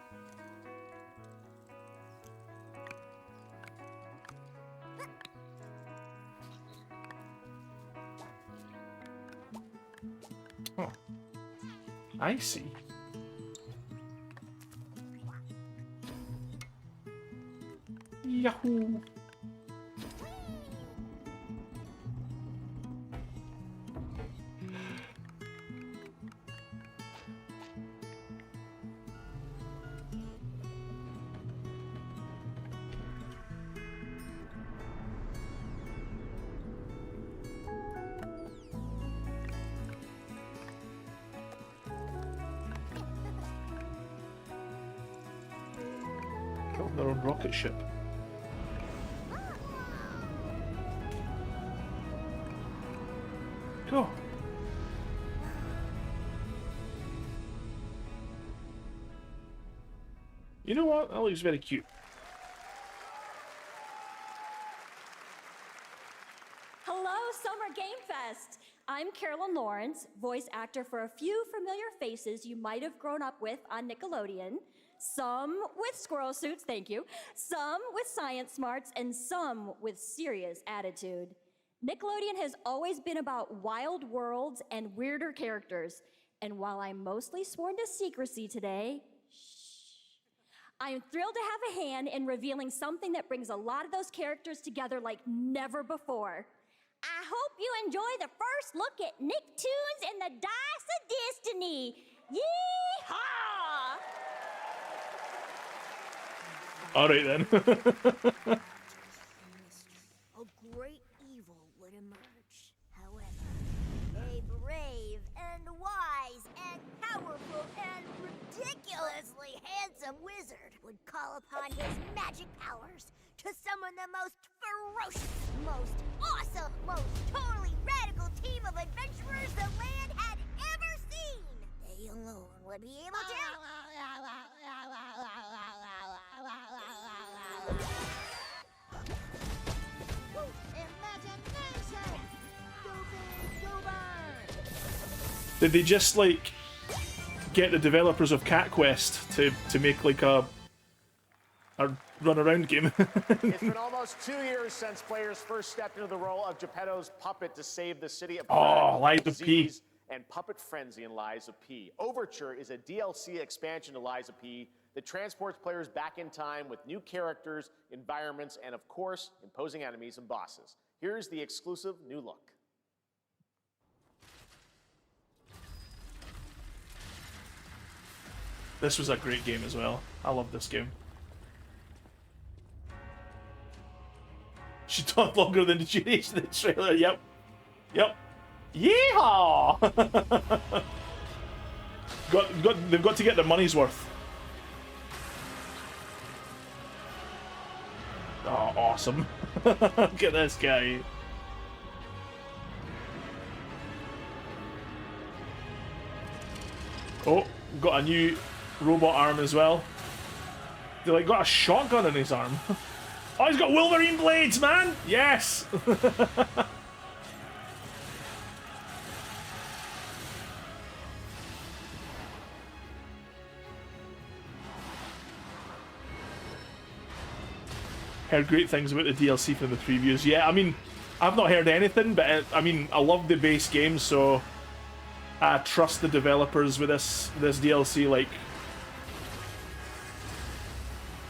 Oh, I see. Yahoo! Built their own rocket ship. Cool. You know what? That looks very cute. Hello, Summer Game Fest! I'm Carolyn Lawrence, voice actor for a few familiar faces you might have grown up with on Nickelodeon. Some with squirrel suits, thank you. Some with science smarts, and some with serious attitude. Nickelodeon has always been about wild worlds and weirder characters. And while I'm mostly sworn to secrecy today, I'm thrilled to have a hand in revealing something that brings a lot of those characters together like never before. I hope you enjoy the first look at Nicktoons and the Dice of Destiny. Yee-haw! Alright then. A great evil would emerge. However, a brave and wise and powerful and ridiculously handsome wizard would call upon his magic powers to summon the most ferocious, most awesome, most totally radical team of adventurers the land had ever seen. They alone would be able to... Did they just like get the developers of Cat Quest to make like a run around game? It's been almost 2 years since players first stepped into the role of Geppetto's puppet to save the city of Lies of P. disease and Puppet Frenzy in Lies of P. Overture is a DLC expansion to Lies of P that transports players back in time with new characters, environments, and of course, imposing enemies and bosses. Here's the exclusive new look. This was a great game as well. I love this game. She talked longer than the duration of the trailer. Yep. Yep. Yeehaw! They've got to get their money's worth. Oh, awesome. Look at this guy. Oh, got a new robot arm as well. They like got a shotgun in his arm. Oh, he's got Wolverine blades, man! Yes! Heard great things about the DLC from the previews. Yeah, I mean, I've not heard anything, but I mean, I love the base game, so I trust the developers with this DLC. Like,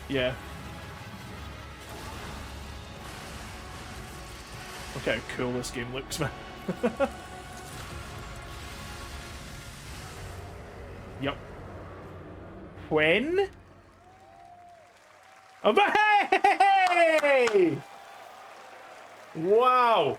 yeah. Look how cool this game looks, man. Yep. When? Oh, but hey! Wow.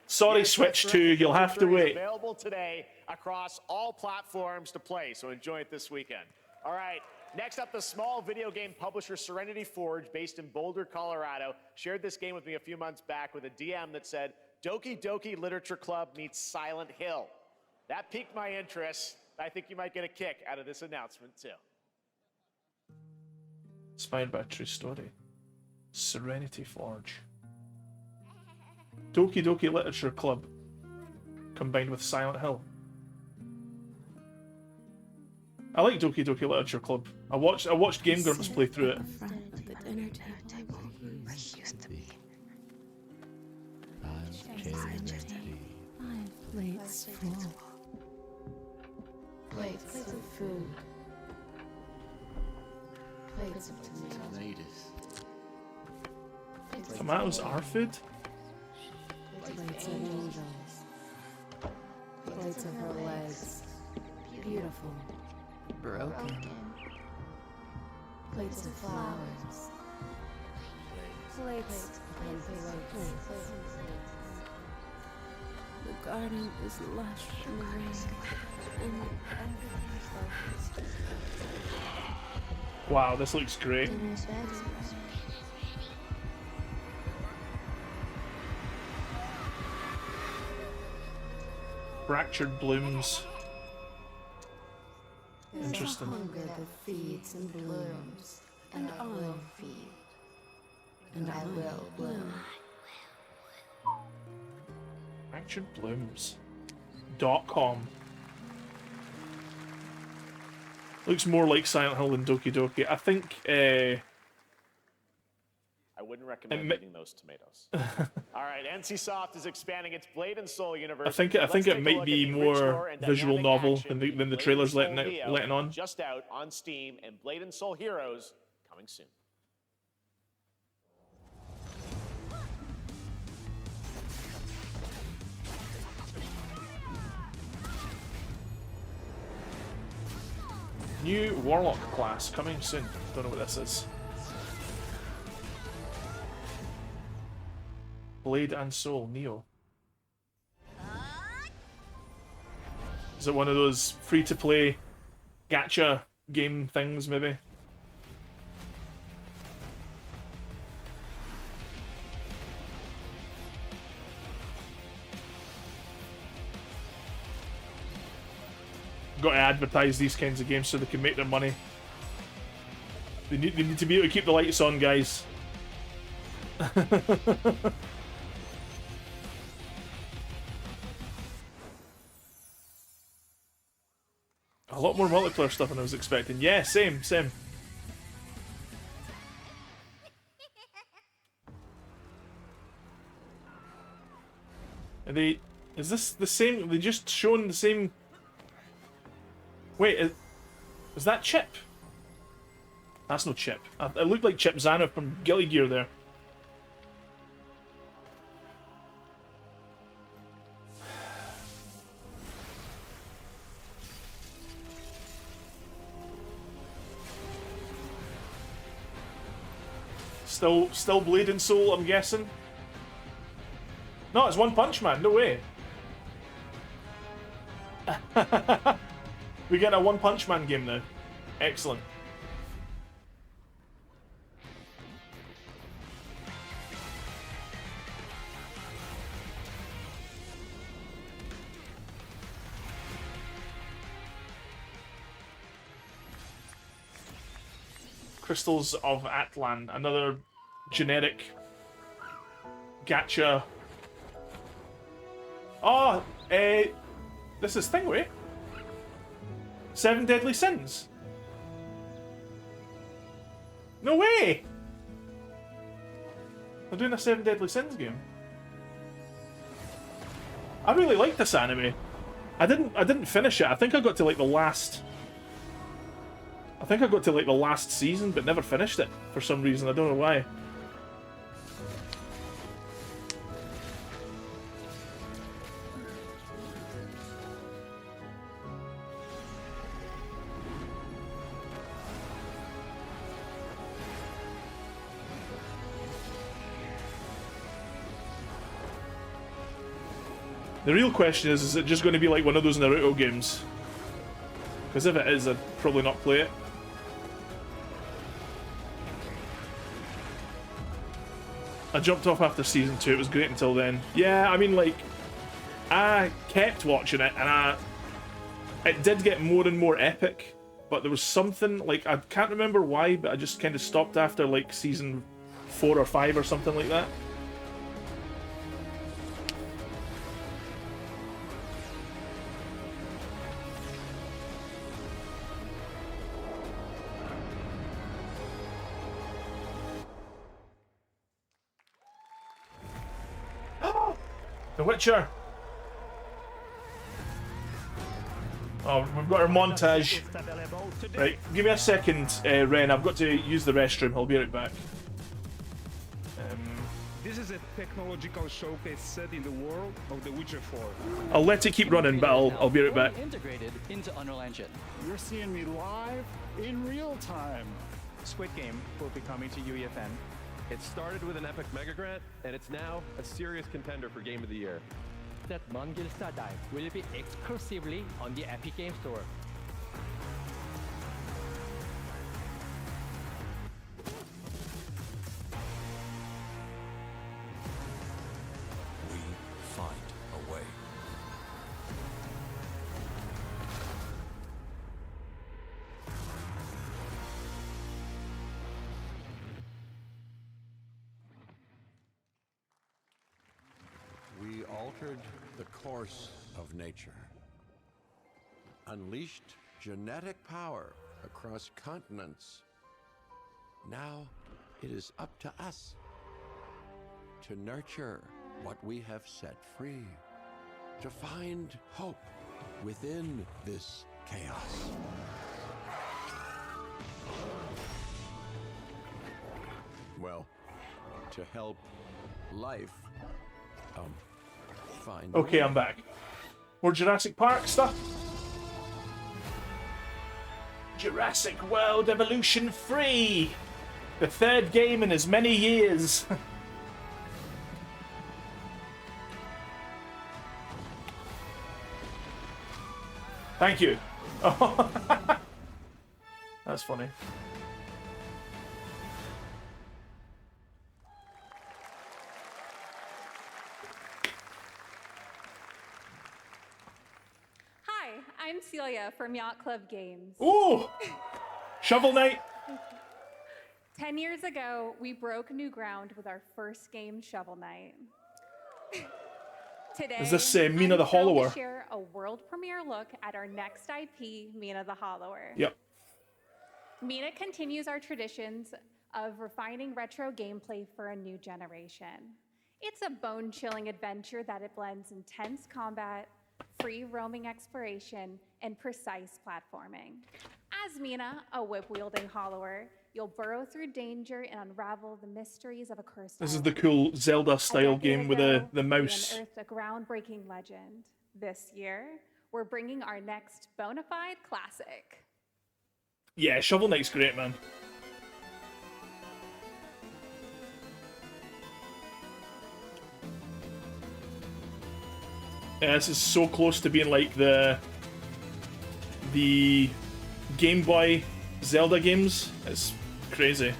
Sorry, Switch 2, you'll have to wait. Available today across all platforms to play, so enjoy it this weekend. All right, next up, the small video game publisher Serenity Forge, based in Boulder, Colorado, shared this game with me a few months back with a DM that said, Doki Doki Literature Club meets Silent Hill. That piqued my interest. I think you might get a kick out of this announcement, too. Inspired by a true story. Serenity Forge. Doki Doki Literature Club combined with Silent Hill. I like Doki Doki Literature Club. I watched Game Grumps play through it. Plates full. Plates of food. Plates of tomatoes. Tomatoes are food? Plates of angels. Plates of her legs. Beautiful. Broken. Plates of flowers. Plates and plates. The garden is lush in the rain, and everything Wow, this looks great. Fractured blooms. Interesting. hunger that feeds and blooms, and I will feed, and I will bloom. Fractured blooms. .com. Looks more like Silent Hill than Doki Doki. I think I wouldn't recommend eating those tomatoes. All right, NCSoft is expanding its Blade and Soul universe. I think it might be more visual novel than the trailers letting on. Just out on Steam, and Blade and Soul Heroes coming soon. New Warlock class coming soon. Don't know what this is. Blade and Soul, Neo. Is it one of those free-to-play gacha game things, maybe? Got to advertise these kinds of games so they can make their money. They need to be able to keep the lights on, guys. A lot more multiplayer stuff than I was expecting. Yeah, same. Is this the same? Are they just showing the same? Wait, is that Chip? That's no Chip. It looked like Chip Zana from Guilty Gear there. Still Blade and Soul, I'm guessing. No, it's One Punch Man. No way. We get a One Punch Man game now. Excellent. Crystals of Atlan, another generic gacha. Oh, this is Stingray. 7 Deadly Sins. No way! They're doing a 7 Deadly Sins game. I really like this anime. I didn't finish it. I think I got to like the last. I think I got to like the last season, but never finished it for some reason. I don't know why. The real question is it just going to be like one of those Naruto games? Because if it is, I'd probably not play it. I jumped off after season 2, it was great until then. Yeah, I mean, like, I kept watching it, and it did get more and more epic, but there was something, like, I can't remember why, but I just kind of stopped after, like, season 4 or 5 or something like that. The Witcher. Oh, we've got our montage. Right, give me a second, Ren. I've got to use the restroom. I'll be right back. This is a technological showcase set in the world of The Witcher 4. I'll let it keep running, but I'll be right back. Integrated into Unreal Engine. You're seeing me live in real time. Squid Game will be coming to UEFN. It started with an epic mega grant, and it's now a serious contender for Game of the Year. That Non-Gilsta Dive will be exclusively on the Epic Game Store. We find a way. We altered the course of nature, unleashed genetic power across continents. Now it is up to us to nurture what we have set free, to find hope within this chaos. Well, to help life find. Okay, I'm back. More Jurassic Park stuff. Jurassic World Evolution 3. The third game in as many years. Thank you. That's funny. Hi, I'm Celia from Yacht Club Games. Ooh! Shovel Knight! 10 years ago, we broke new ground with our first game, Shovel Knight. Today, Is this Mina I'm the thrilled Hollower? to share a world premiere look at our next IP, Mina the Hollower. Yep. Mina continues our traditions of refining retro gameplay for a new generation. It's a bone-chilling adventure that it blends intense combat, free roaming exploration, and precise platforming. As Mina, a whip-wielding hollower, you'll burrow through danger and unravel the mysteries of a cursed This is island. the cool Zelda-style game with the We mouse. unearthed a groundbreaking legend. This year, we're bringing our next bona fide classic. Yeah, Shovel Knight's great, man. Yeah, this is so close to being like the Game Boy Zelda games. It's crazy.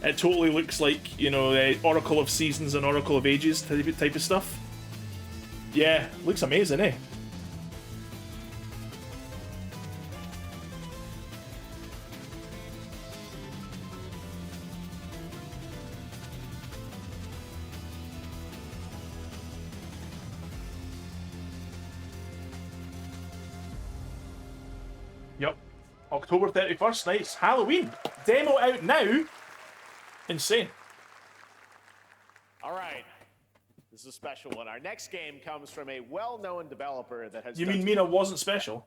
It totally looks like, you know, Oracle of Seasons and Oracle of Ages type of stuff. Yeah, looks amazing, eh? Yep. October 31st, nice. Halloween. Demo out now. Insane. All right. This is a special one. Our next game comes from a well-known developer that has. You done mean Mina wasn't special?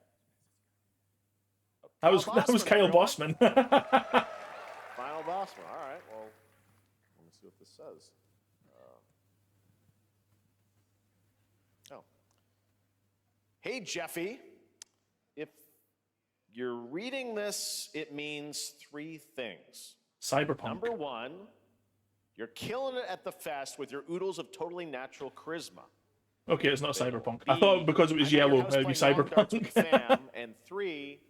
That was Kyle Bossman. Final Bossman. All right. Well, let me see what this says. Oh. Hey, Jeffy. If you're reading this, it means three things. Cyberpunk. Number one, you're killing it at the fest with your oodles of totally natural charisma. Okay, it's not Cyberpunk. I thought because it was yellow, it would be Cyberpunk. Fam. And three,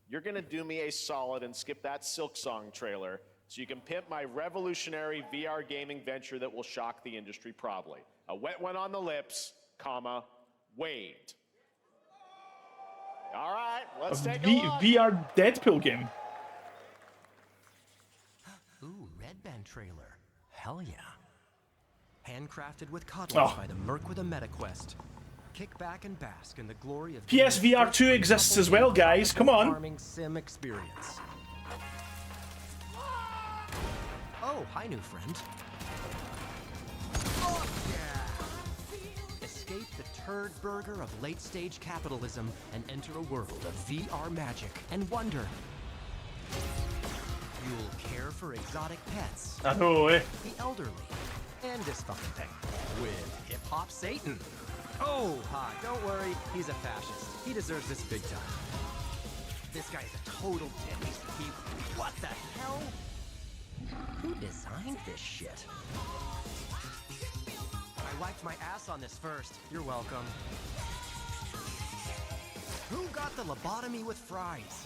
you're going to do me a solid and skip that Silk Song trailer so you can pimp my revolutionary VR gaming venture that will shock the industry probably. A wet one on the lips, comma, waved. All right, let's take a look. VR Deadpool game. Ooh, Red Band trailer. Hell yeah. Handcrafted with cuddles by the Merc with a MetaQuest. Kick back and bask in the glory of PSVR 2 exists as well, guys. Come on. farming sim experience. Oh, hi, new friend. Oh, yeah. Escape the turd burger of late-stage capitalism and enter a world of VR magic and wonder. You'll care for exotic pets, I know, eh? the elderly, and this fucking thing with hip-hop Satan. Oh, don't worry, he's a fascist. He deserves this big time. This guy's a total dick. What the hell? Who designed this shit? I wiped my ass on this first. You're welcome. Who got the lobotomy with fries?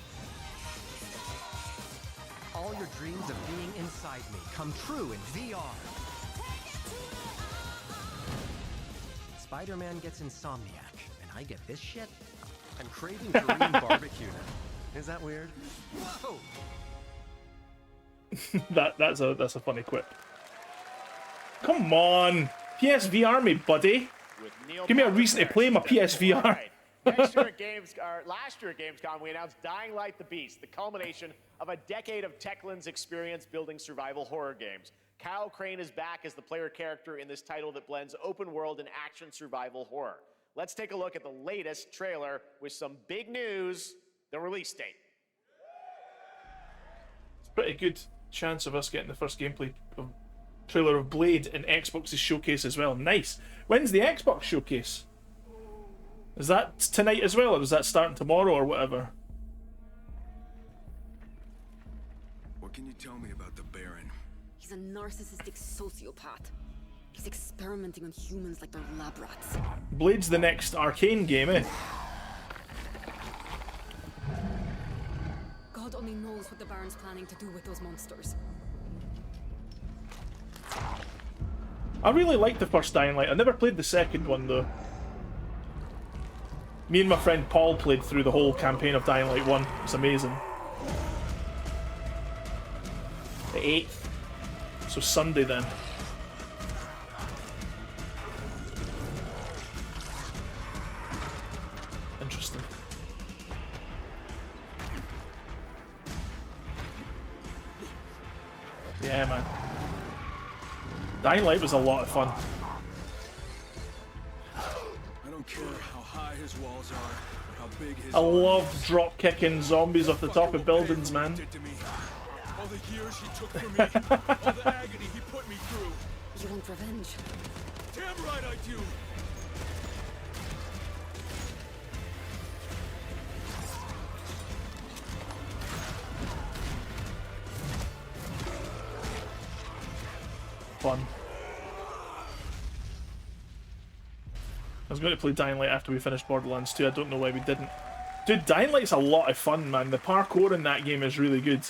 All your dreams of being inside me come true in VR. Spider-Man gets Insomniac, and I get this shit? I'm craving Korean barbecue now. Is that weird? Whoa! that's a funny quip. Come on, PSVR me, buddy. Give me a reason to play my PSVR. Right. Last year at Gamescom, we announced Dying Light: The Beast, the culmination of a decade of Techland's experience building survival horror games. Kyle Crane is back as the player character in this title that blends open world and action survival horror. Let's take a look at the latest trailer with some big news, the release date. It's a pretty good chance of us getting the first gameplay trailer of Blade in Xbox's showcase as well. Nice. When's the Xbox showcase? Is that tonight as well, or is that starting tomorrow or whatever? What can you tell me about the Baron? He's a narcissistic sociopath. He's experimenting on humans like they're lab rats. Blade's the next Arcane game, eh? God only knows what the Baron's planning to do with those monsters. I really liked the first Dying Light. I never played the second one though. Me and my friend Paul played through the whole campaign of Dying Light 1. It's amazing. The 8th. So Sunday then. Interesting. Yeah, man. Dying Light was a lot of fun. I don't care how high his walls are, or how big his I love drop kicking zombies off the top of buildings, man. all the years he took from me, all the agony he put me through. You want revenge? Damn right I do. Fun. I was going to play Dying Light after we finished Borderlands 2. I don't know why we didn't. Dude, Dying Light's a lot of fun, man. The parkour in that game is really good.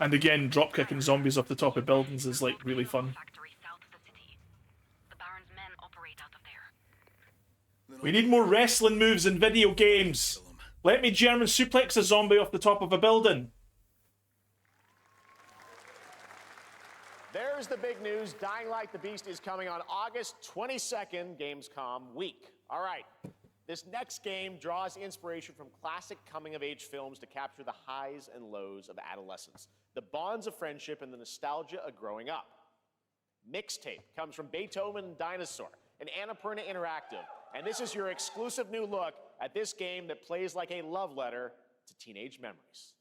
And again, drop-kicking zombies off the top of buildings is, like, really fun. We need more wrestling moves in video games. Let me German suplex a zombie off the top of a building. There's the big news. Dying Light: The Beast is coming on August 22nd, Gamescom week. All right, this next game draws inspiration from classic coming-of-age films to capture the highs and lows of adolescence, the bonds of friendship, and the nostalgia of growing up. Mixtape comes from Beethoven and Dinosaur, and Annapurna Interactive, and this is your exclusive new look at this game that plays like a love letter to teenage memories.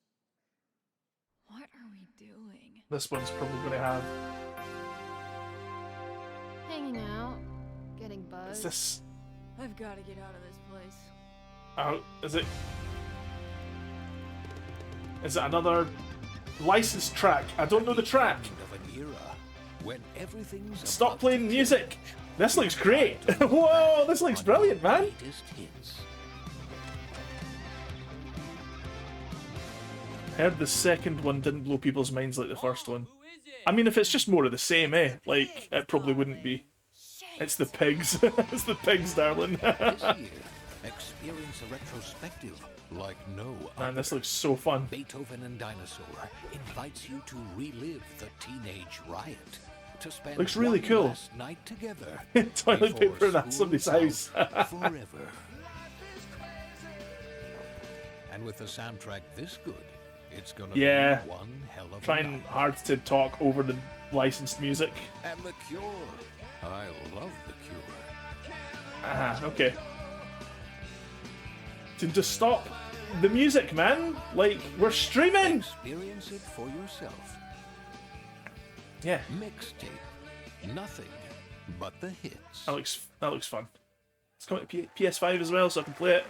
What are we doing? This one's probably going to have... Hanging out, getting buzzed. Is this... I've got to get out of this place. Oh, is it... Is it another licensed track? I don't know the track. When everything's Stop playing music. This looks great. Whoa, this looks brilliant, man. Heard the second one didn't blow people's minds like the first one. I mean, if it's just more of the same, eh? Like, it probably wouldn't be. It's the pigs. It's the pigs, darling. This year, experience a retrospective like no Man, this looks so fun. Beethoven and Dinosaur invites you to relive the teenage riot. To spend Looks really one cool. last night together. Toilet before paper in somebody's school's house. out forever. And with a soundtrack this good, it's gonna Yeah. be one hell of a Trying night. hard to talk over the licensed music. And The Cure. I love The Cure. Ah, okay. To just stop the music, man. Like, we're streaming. Experience it for yourself. Yeah. Mixtape. Nothing but the hits. That looks fun. It's coming to PS5 as well, so I can play it.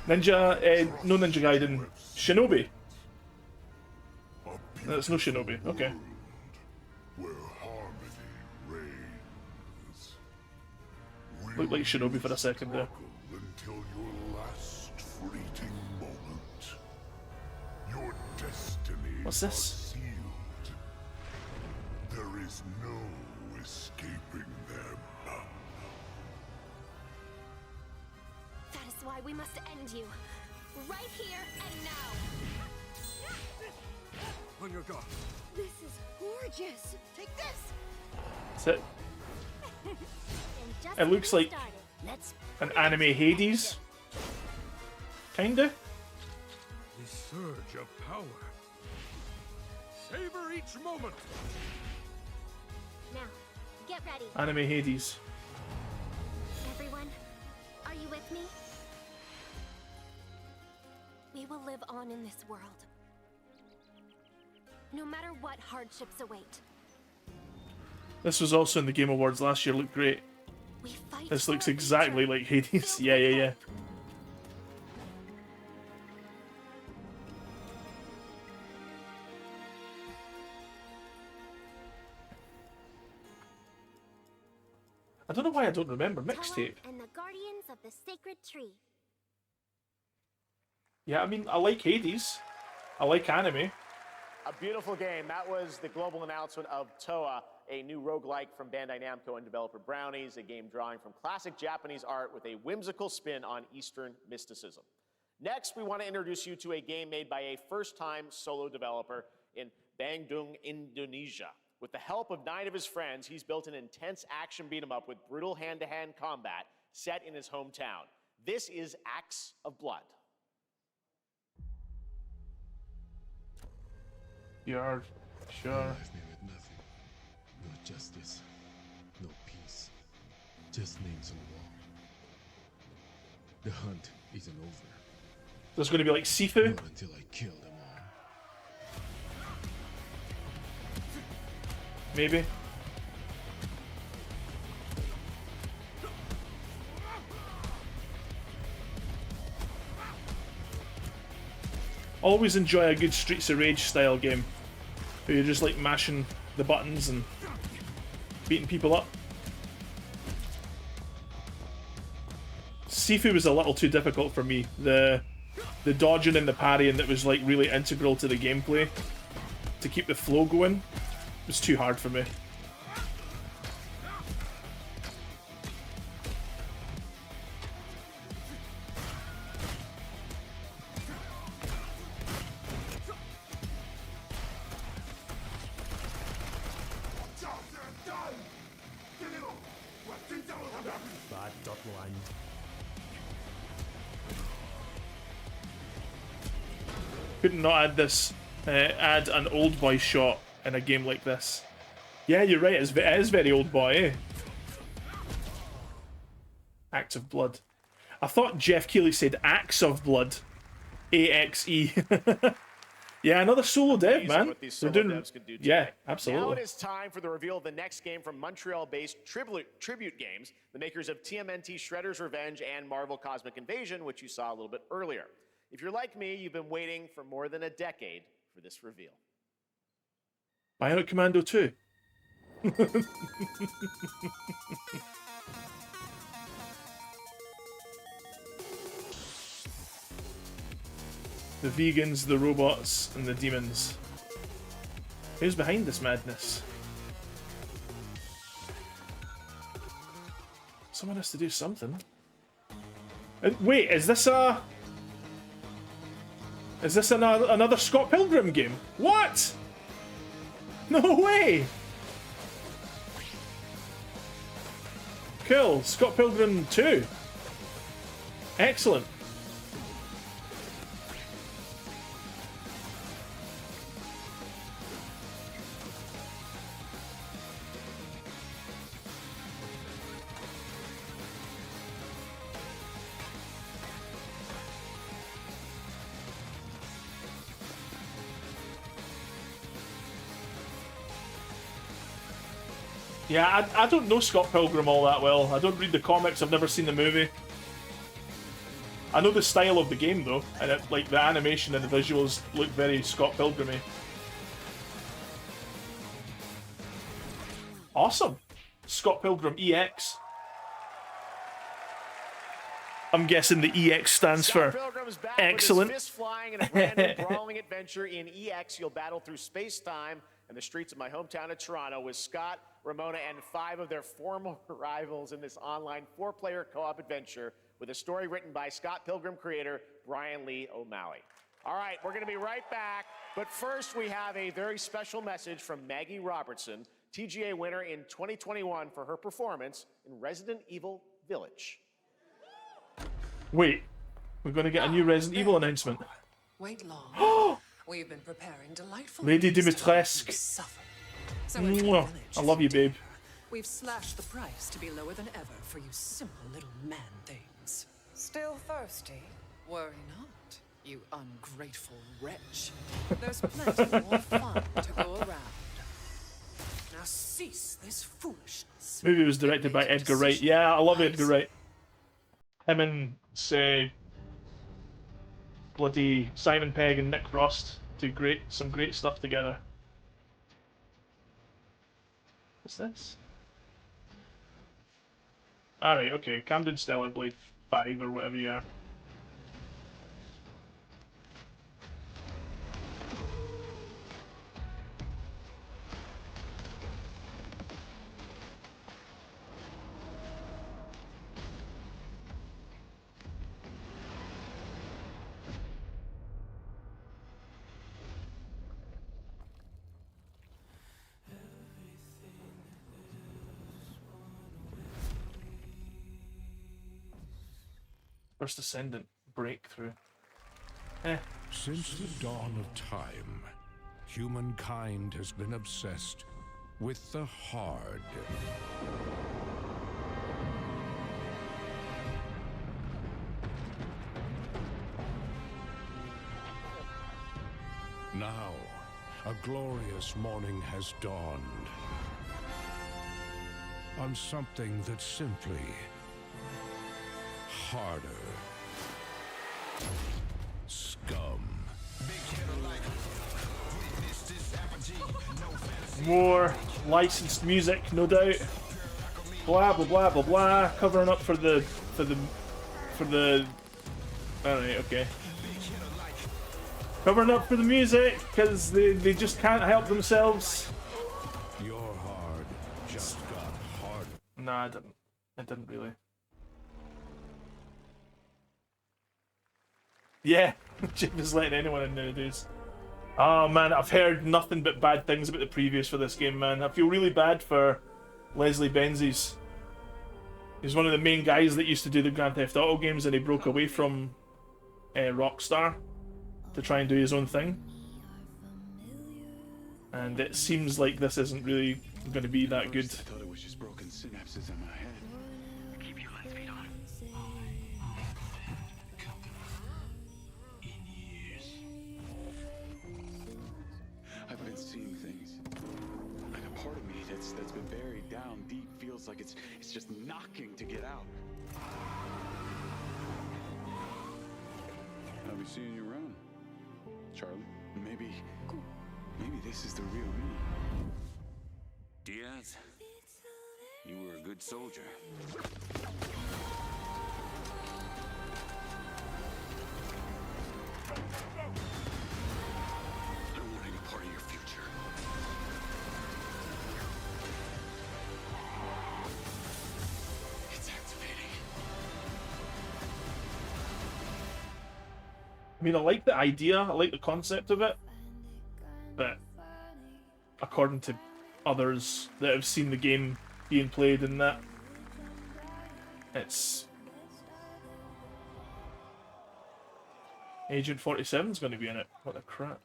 No Ninja Gaiden, Shinobi. No, it's no Shinobi. Okay. Where harmony reigns. Looked like Shinobi for a second there. Until your last fleeting moment. Your destiny What's this? sealed. There is no escaping them. That is why we must end you. Right here and now. On your guard. This is gorgeous. Take this. That's it. It looks like an anime Hades. Kinda. The surge of power. Savor each moment. Now, get ready. Anime Hades. Everyone, are you with me? We will live on in this world. No matter what hardships await. This was also in the Game Awards last year. Looked great. This looks exactly like Hades. Yeah. I don't know why I don't remember mixtape. And the guardians of the sacred tree. Yeah, I mean, I like Hades. I like anime. A beautiful game. That was the global announcement of Toa, a new roguelike from Bandai Namco and developer Brownies, a game drawing from classic Japanese art with a whimsical spin on Eastern mysticism. Next, we want to introduce you to a game made by a first-time solo developer in Bandung, Indonesia. With the help of 9 of his friends, he's built an intense action beat-em-up with brutal hand-to-hand combat set in his hometown. This is Acts of Blood. Yard, sure. Leave me with nothing. No justice. No peace. Just names on the wall. The hunt isn't over. There's going to be like Sifu. Not until I kill them all. Maybe. Always enjoy a good Streets of Rage style game where you're just like mashing the buttons and beating people up. Sifu was a little too difficult for me. The dodging and the parrying that was like really integral to the gameplay to keep the flow going was too hard for me. Couldn't not add this, add an old boy shot in a game like this. Yeah, you're right, it is very old boy, eh? Acts of Blood. I thought Jeff Keighley said Axe of Blood. A-X-E. Yeah, another solo dev, man. What these They're solo doing, devs can do yeah, today. absolutely. Now it is time for the reveal of the next game from Montreal-based Tribute Games, the makers of TMNT Shredder's Revenge and Marvel Cosmic Invasion, which you saw a little bit earlier. If you're like me, you've been waiting for more than a decade for this reveal. Bionic Commando 2. The vegans, the robots, and the demons. Who's behind this madness? Someone has to do something. Wait, is this a... Is this another Scott Pilgrim game? What? No way! Cool, Scott Pilgrim 2. Excellent. Yeah, I don't know Scott Pilgrim all that well. I don't read the comics. I've never seen the movie. I know the style of the game though, and it, like the animation and the visuals look very Scott Pilgrim-y. Awesome. Scott Pilgrim EX. I'm guessing the EX stands Scott for Pilgrim's back excellent. with his fist flying in a brand new brawling adventure in EX. You'll battle through space-time and the streets of my hometown of Toronto with Scott, Ramona, and 5 of their former rivals in this online 4-player co-op adventure with a story written by Scott Pilgrim creator Brian Lee O'Malley. All right, we're going to be right back, but first we have a very special message from Maggie Robertson, TGA winner in 2021 for her performance in Resident Evil Village. Wait, we're going to get a new Resident Evil announcement. Wait long. We've been preparing delightful Lady meals to Dimitrescu. make you suffer. So enter the Mwah. village, I love you, babe. We've slashed the price to be lower than ever for you simple little man things. Still thirsty? Worry not, you ungrateful wretch. There's plenty more fun to go around. Now cease this foolishness. This movie was directed by Edgar Wright. Yeah, I love Edgar Wright. Him and, say, bloody Simon Pegg and Nick Frost do some great stuff together. What's this? Alright, okay. Camden Stellar Blade 5 or whatever you are. First Ascendant Breakthrough. Since the dawn of time, humankind has been obsessed with the hard. Now, a glorious morning has dawned on something that's simply harder. Scum. More licensed music, no doubt. Blah blah blah blah blah. Covering up for the. Alright, okay. Covering up for the music because they just can't help themselves. Your hard just got harder. Nah, it didn't. It didn't really. Yeah, Jim is letting anyone in nowadays. Oh man, I've heard nothing but bad things about the previews for this game, man. I feel really bad for Leslie Benzies. He's one of the main guys that used to do the Grand Theft Auto games, and he broke away from Rockstar to try and do his own thing. And it seems like this isn't really going to be that good. I thought it was just broken synapses in my head. Keep your lens speed on. I've been seeing things. Like a part of me that's been buried down deep feels like it's just knocking to get out. I'll be seeing you around, Charlie. Maybe this is the real me. Diaz, you were a good soldier. I don't want any part of your future. It's activating. I mean, I like the idea, I like the concept of it, but according to others that have seen the game being played in that, it's... Agent 47's going to be in it. What the crap.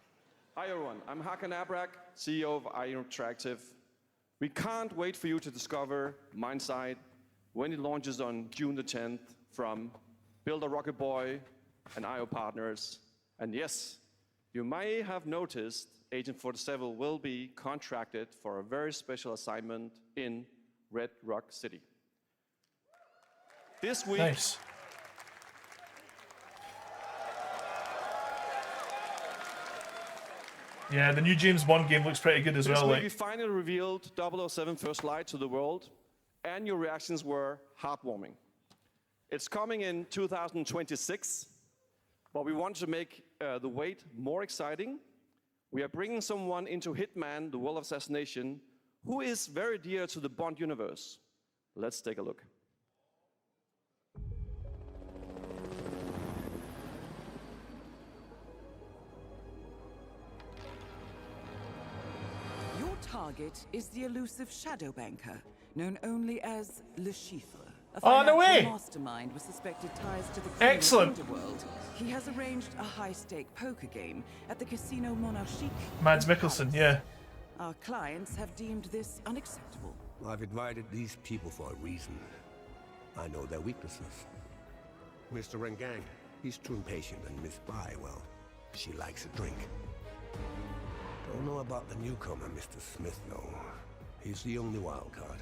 Hi everyone, I'm Hakan Abrak, CEO of IO Interactive. We can't wait for you to discover Mindside when it launches on June the 10th from Builder Rocket Boy and IO partners. And yes, you may have noticed Agent 47 will be contracted for a very special assignment in Red Rock City. This week, Nice. Yeah, the new James Bond game looks pretty good as this well. week Like, we finally revealed 007 First Light to the world, and your reactions were heartwarming. It's coming in 2026, but we want to make the wait more exciting. We are bringing someone into Hitman, the World of Assassination, who is very dear to the Bond universe. Let's take a look. Your target is the elusive shadow banker, known only as Le Chiffre. A Oh, no financial way! mastermind with suspected ties to the criminal Excellent. underworld. He has arranged a high-stake poker game at the Casino Monarchique. Mads Mikkelsen, yeah. Our clients have deemed this unacceptable. I've invited these people for a reason. I know their weaknesses. Mr. Rengang, he's too impatient, and Miss Bai, well, she likes a drink. Don't know about the newcomer, Mr. Smith, though. He's the only wild card.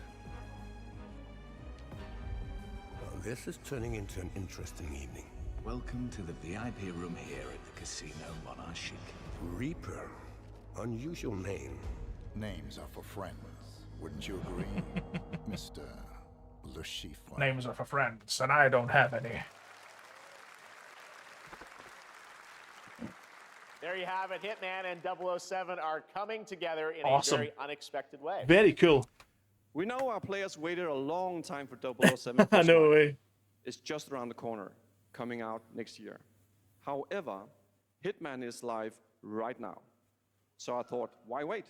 Well, this is turning into an interesting evening. Welcome to the VIP room here at the Casino Monarchique. Reaper. Unusual name. Names are for friends. Wouldn't you agree, Mr. Le Chiffre? Names are for friends, and I don't have any. There you have it. Hitman and 007 are coming together in Awesome. a very unexpected way. Very cool. We know our players waited a long time for 007. No way. It's just around the corner, coming out next year. However, Hitman is live right now. So I thought, why wait?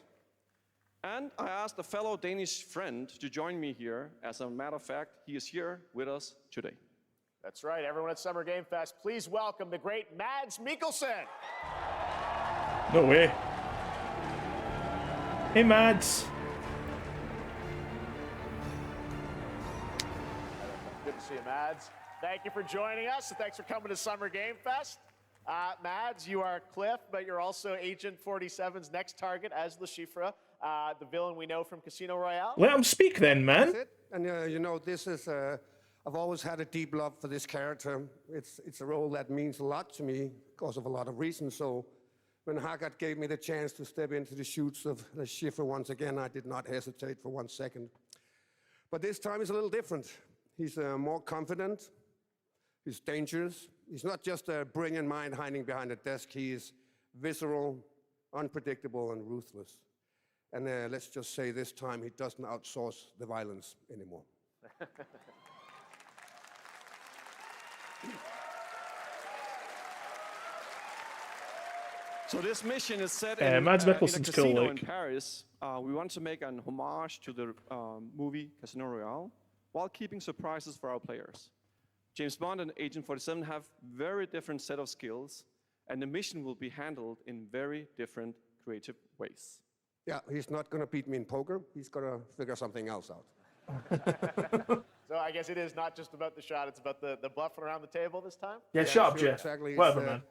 And I asked a fellow Danish friend to join me here. As a matter of fact, he is here with us today. That's right. Everyone at Summer Game Fest, please welcome the great Mads Mikkelsen. No way. Hey, Mads. Good to see you, Mads. Thank you for joining us, and thanks for coming to Summer Game Fest. Mads, you are Cliff, but you're also Agent 47's next target as Le Chiffre, the villain we know from Casino Royale. Let him speak then, man. That's it. And you know, this is, I've always had a deep love for this character. It's a role that means a lot to me because of a lot of reasons. So when Haggard gave me the chance to step into the shoots of Le Chiffre once again, I did not hesitate for 1 second. But this time is a little different. He's more confident. He's dangerous. He's not just a brilliant mind hiding behind a desk. He is visceral, unpredictable, and ruthless. And let's just say this time he doesn't outsource the violence anymore. So this mission is set Mads in a Mikkelsen's cool, casino in like. Paris. We want to make an homage to the movie Casino Royale while keeping surprises for our players. James Bond and Agent 47 have very different set of skills, and the mission will be handled in very different creative ways. Yeah, he's not going to beat me in poker. He's going to figure something else out. So I guess it is not just about the shot, it's about the bluffing around the table this time? Yeah, shut up, sure, Jeff. Exactly. Whatever, man.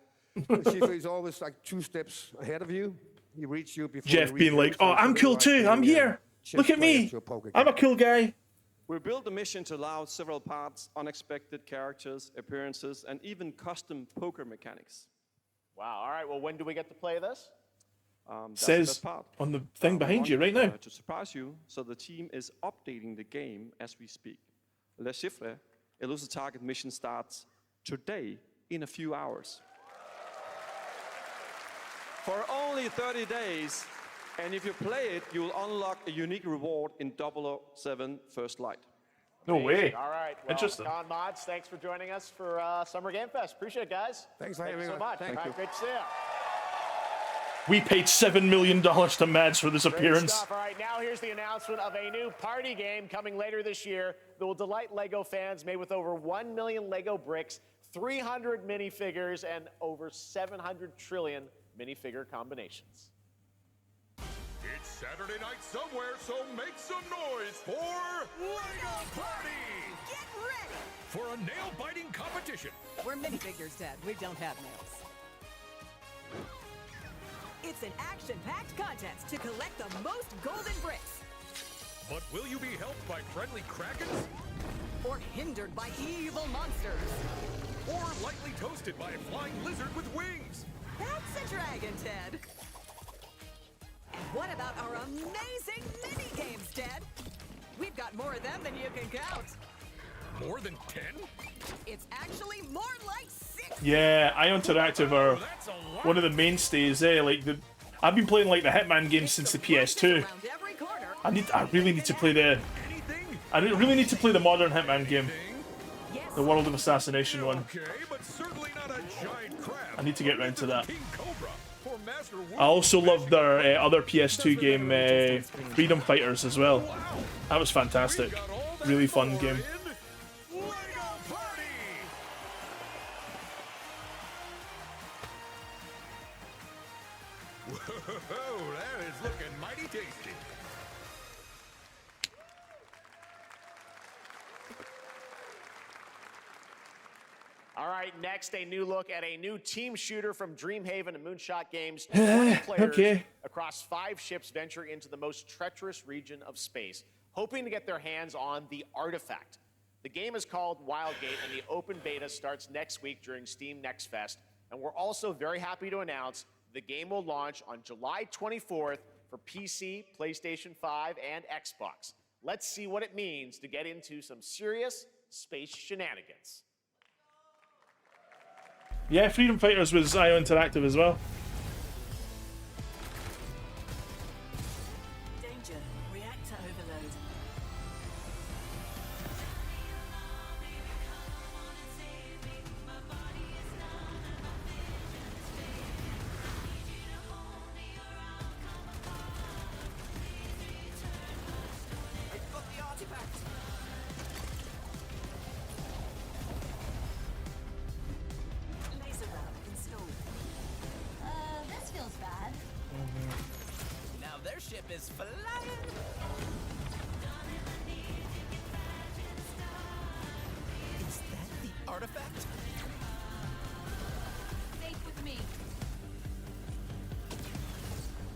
Schiffer is always like 2 steps ahead of you. He reaches you before Jeff you being reach like, oh, I'm cool too. I'm here. Look at me. I'm a cool guy. We built the mission to allow several parts, unexpected characters, appearances, and even custom poker mechanics. Wow. All right. Well, when do we get to play this? That's the Says best part. on the thing We behind want, you right now. To surprise you, so the team is updating the game as we speak. Le Chiffre, Elusive Target mission starts today in a few hours. For only 30 days, and if you play it, you'll unlock a unique reward in 007 First Light. No way. All right. Well, Interesting. Con Mods, thanks for joining us for Summer Game Fest. Appreciate it, guys. Thanks for Thank you having so us. much. Thank All you. right, great to see you. We paid $7 million to Mads for this Great appearance. stuff. All right, now here's the announcement of a new party game coming later this year that will delight LEGO fans, made with over 1 million LEGO bricks, 300 minifigures, and over 700 trillion minifigure combinations. It's Saturday night somewhere, so make some noise for LEGO Party! Get ready! For a nail-biting competition. We're minifigures, Dad. We don't have nails. It's an action-packed contest to collect the most golden bricks. But will you be helped by friendly krakens? Or hindered by evil monsters. Or lightly toasted by a flying lizard with wings? That's a dragon, Ted. And what about our amazing mini-games, Ted? We've got more of them than you can count. More than 10? It's actually more like 6. Yeah, IO Interactive are one of the mainstays. I've been playing like the Hitman games since the PS2. I really need to play the. I really need to play the modern Hitman game, the World of Assassination one. I need to get around to that. I also loved their other PS2 game, Freedom Fighters, as well. That was fantastic. Really fun game. Whoa, that is looking mighty tasty. All right, next, a new look at a new team shooter from Dreamhaven and Moonshot Games. 20 players across 5 ships venture into the most treacherous region of space, hoping to get their hands on the artifact. The game is called Wildgate, and the open beta starts next week during Steam Next Fest. And we're also very happy to announce the game will launch on July 24th for PC, PlayStation 5, and Xbox. Let's see what it means to get into some serious space shenanigans. Yeah, Freedom Fighters was IO Interactive as well. Danger. Reactor overload. I've got the artifact. Laser round installed. This feels bad. Now their ship is flying. Is that the artifact? Safe with me.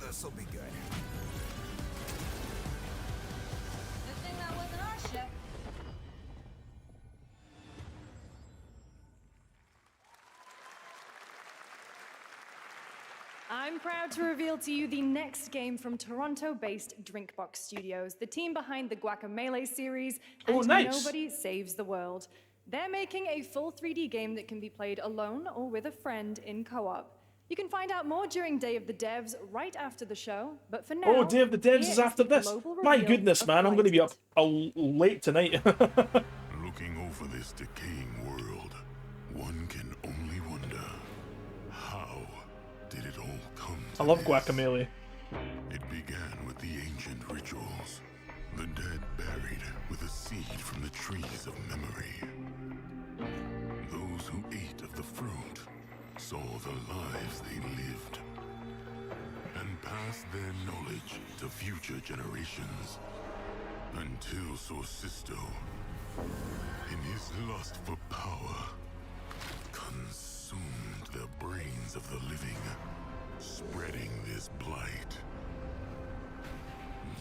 This'll be good. Good thing that wasn't our ship. I'm proud to reveal to you the next game from Toronto-based Drinkbox Studios, the team behind the Guacamelee series and Nobody Saves the World. They're making a full 3D game that can be played alone or with a friend in co-op. You can find out more during Day of the Devs right after the show, but for now... Oh, Day of the Devs is after this. My goodness, man, I'm going to be up late tonight. Looking over this decaying world, one can only wonder, how did it all come to I love this? Guacamelee. It began with the ancient rituals, the dead buried with a seed from the trees of memory. Those who ate of the fruit saw the lives they lived and passed their knowledge to future generations until Sorcisto, in his lust for power, consumed the brains of the living, spreading this blight.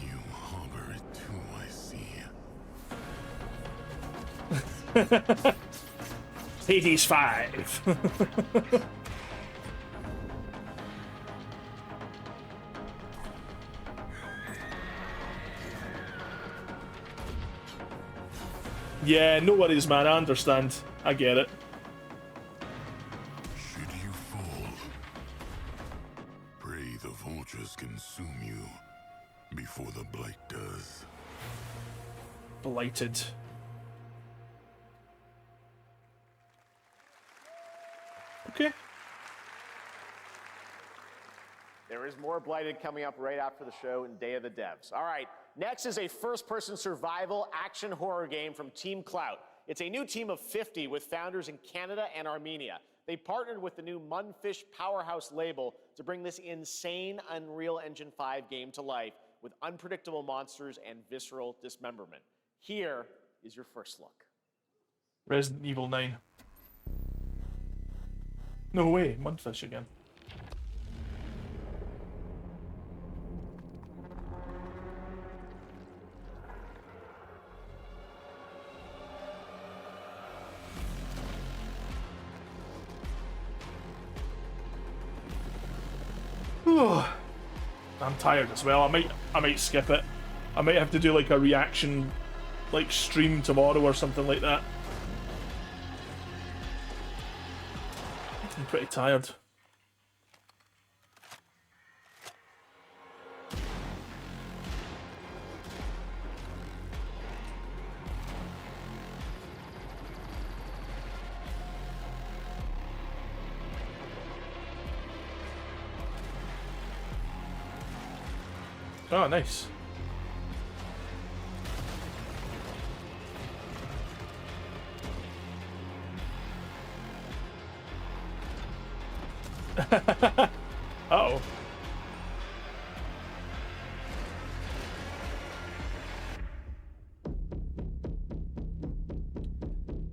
You harbor it too, I see. Hades 5. Yeah, no worries, man. I understand. I get it. Should you fall, pray the vultures consume you before the blight does. Blighted. Okay. There is more Blighted coming up right after the show in Day of the Devs. All right, next is a first-person survival action horror game from Team Clout. It's a new team of 50 with founders in Canada and Armenia. They partnered with the new Munfish Powerhouse label to bring this insane Unreal Engine 5 game to life with unpredictable monsters and visceral dismemberment. Here is your first look. Resident Evil 9. No way, Munfish again. I'm tired as well. I might skip it. I might have to do like a reaction, like stream tomorrow or something like that. I'm pretty tired. Oh, nice. Uh-oh.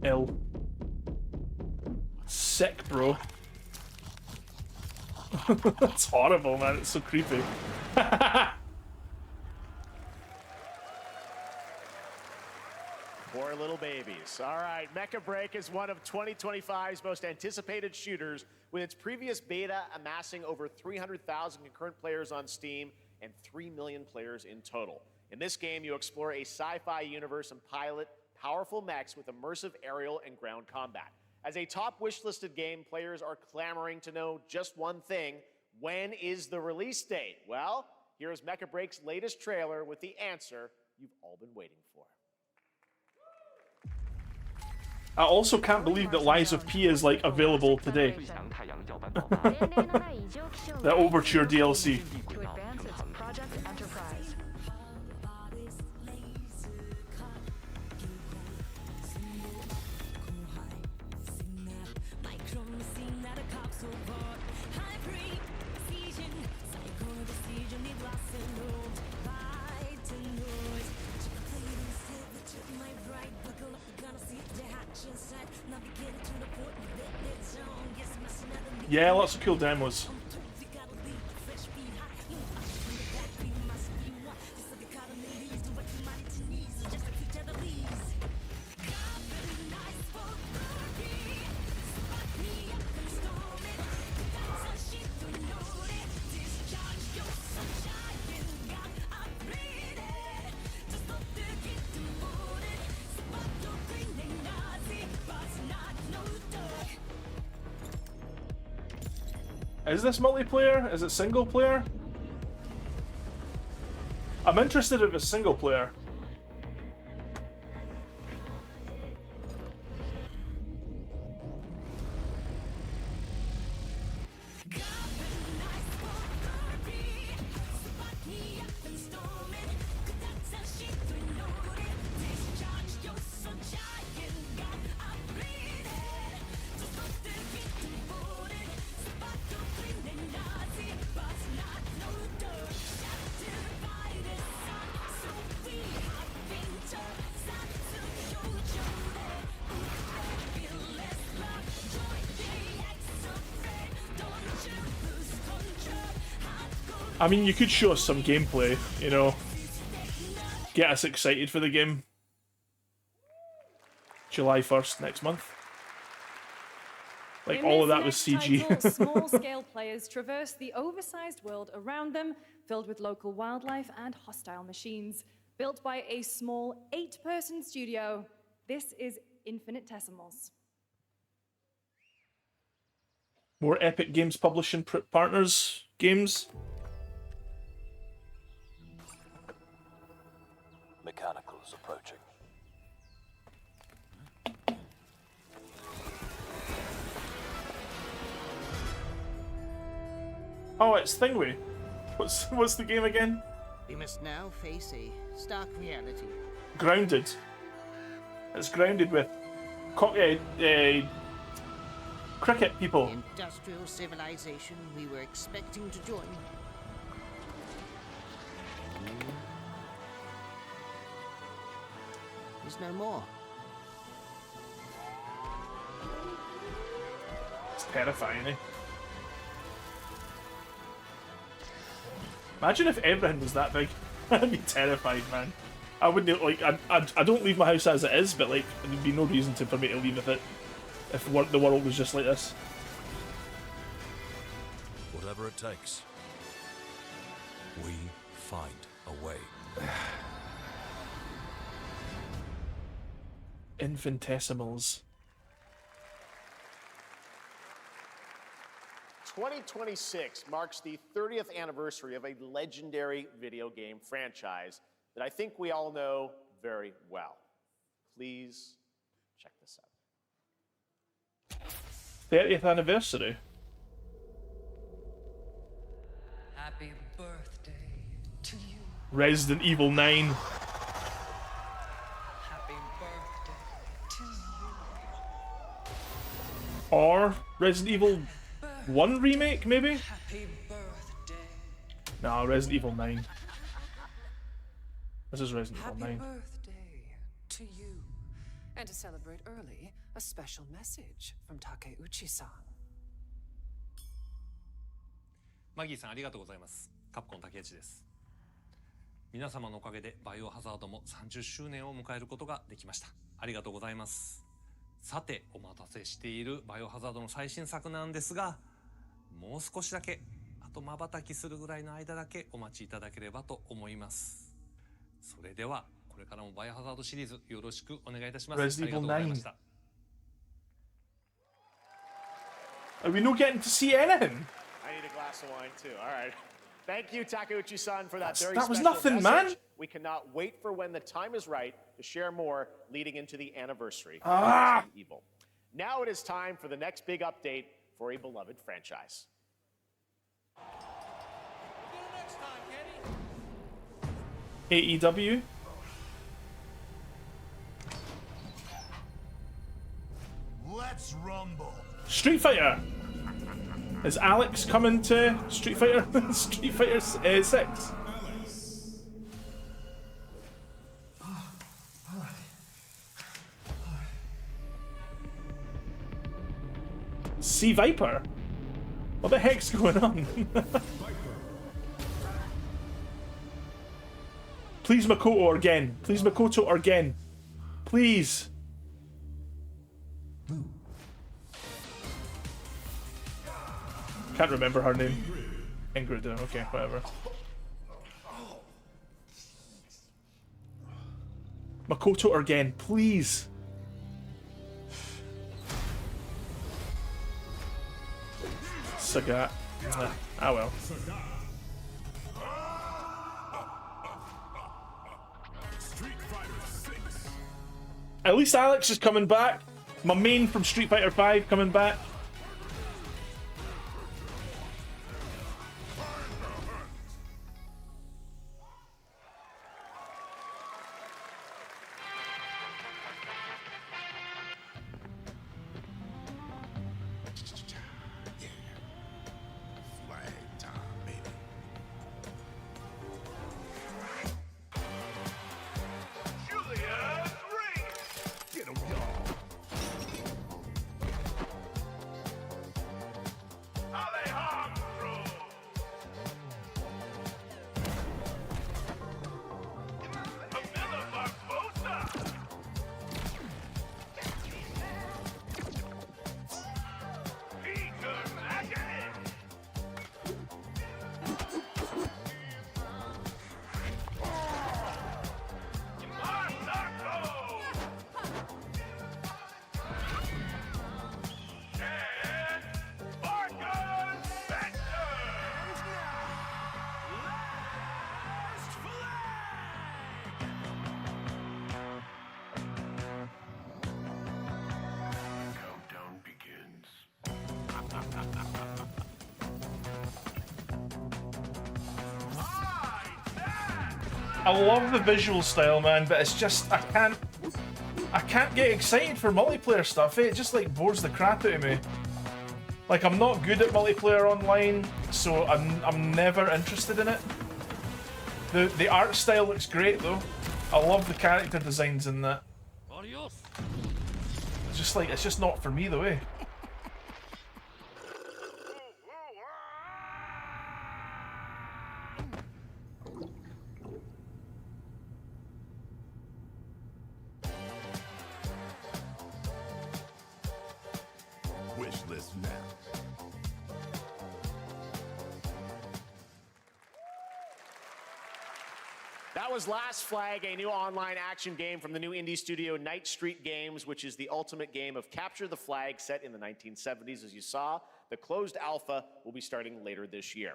Ill. Sick, bro. That's horrible, man. It's so creepy. Poor little babies. All right, Mecha Break is one of 2025's most anticipated shooters, with its previous beta amassing over 300,000 concurrent players on Steam and 3 million players in total. In this game, you explore a sci-fi universe and pilot powerful mechs with immersive aerial and ground combat. As a top wishlisted game, players are clamoring to know just one thing: when is the release date? Well, here's Mecha Break's latest trailer with the answer you've all been waiting for. I also can't believe that Lies of P is like available today. The Overture DLC. To advance its Project Enterprise. Yeah, lots of cool demos. Is this multiplayer? Is it single player? I'm interested if it's single player. I mean, you could show us some gameplay, you know, get us excited for the game. July 1st, next month. Like, all of that was CG. Small-scale players traverse the oversized world around them, filled with local wildlife and hostile machines. Built by a small 8-person studio, this is Infinitesimals. More Epic Games publishing partners games. Mechanicals approaching. Oh, it's Thingway. What's the game again? We must now face a stark reality. Grounded. It's grounded with cricket people. The industrial civilization we were expecting to join. Is no more. It's terrifying, eh? Imagine if everything was that big. I'd be terrified, man. I wouldn't, like, I don't leave my house as it is, but, like, there'd be no reason for me to leave it if the world was just like this. Whatever it takes. We find a way. Infinitesimals. 2026 marks the 30th anniversary of a legendary video game franchise that I think we all know very well. Please check this out. 30th anniversary. Happy birthday to you. Resident Evil 9. Happy birthday to you. Or Resident Evil 1 remake, maybe? Happy birthday. No, Resident Evil 9. This is Resident Evil Happy 9. birthday to you. And to celebrate early, a special message from Takeuchi-san. マギーさんありがとうございます。カプコン竹内です。皆様のおかげでバイオハザードも30周年を迎えることができました。ありがとうございます。さて、お待たせしているバイオハザードの最新作なんですが、もう少しだけ、あと瞬きするぐらいの間だけお待ちいただければと思います。それでは、これからもバイオハザードシリーズよろしくお願いいたします。ありがとうございました。Are we not getting to see anything? I need a glass of wine too. All right. Thank you, Takeuchi-san, for that very that was special nothing, message. man. We cannot wait for when the time is right to share more leading into the anniversary of Ah. Resident Evil. Now it is time for the next big update for a beloved franchise. AEW. Let's rumble. Street Fighter. Is Alex coming to Street Fighter? Street Fighter 6. Sea Viper? What the heck's going on? Please Makoto again. Please Makoto again. Please. Can't remember her name. Ingrid, okay, whatever. Makoto again, please. Sagat. Ah well. At least Alex is coming back. My main from Street Fighter 5 coming back. I love the visual style, man, but it's just I can't get excited for multiplayer stuff. It just like bores the crap out of me. Like I'm not good at multiplayer online, so I'm never interested in it. The art style looks great though. I love the character designs in that. It's just not for me though, eh? Wish list now. That was Last Flag, a new online action game from the new indie studio Night Street Games, which is the ultimate game of capture the flag set in the 1970s. As you saw, the closed alpha will be starting later this year.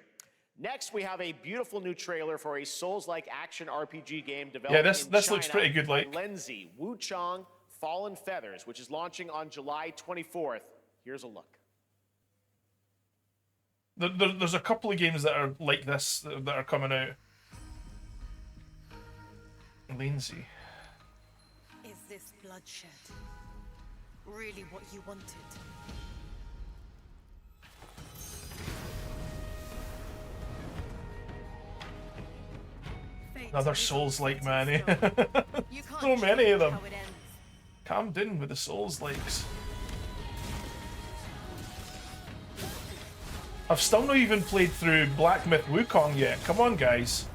Next, we have a beautiful new trailer for a Souls-like action RPG game developed in this China looks pretty good, like. by Lenzi, Wuchang, Fallen Feathers, which is launching on July 24th. Here's a look. There's a couple of games that are like this that are coming out. Lindsay. Is this bloodshed really what you wanted? Another Souls-like, man. So many of them. Calm down with the Souls-likes. I've still not even played through Black Myth Wukong yet. Come on, guys.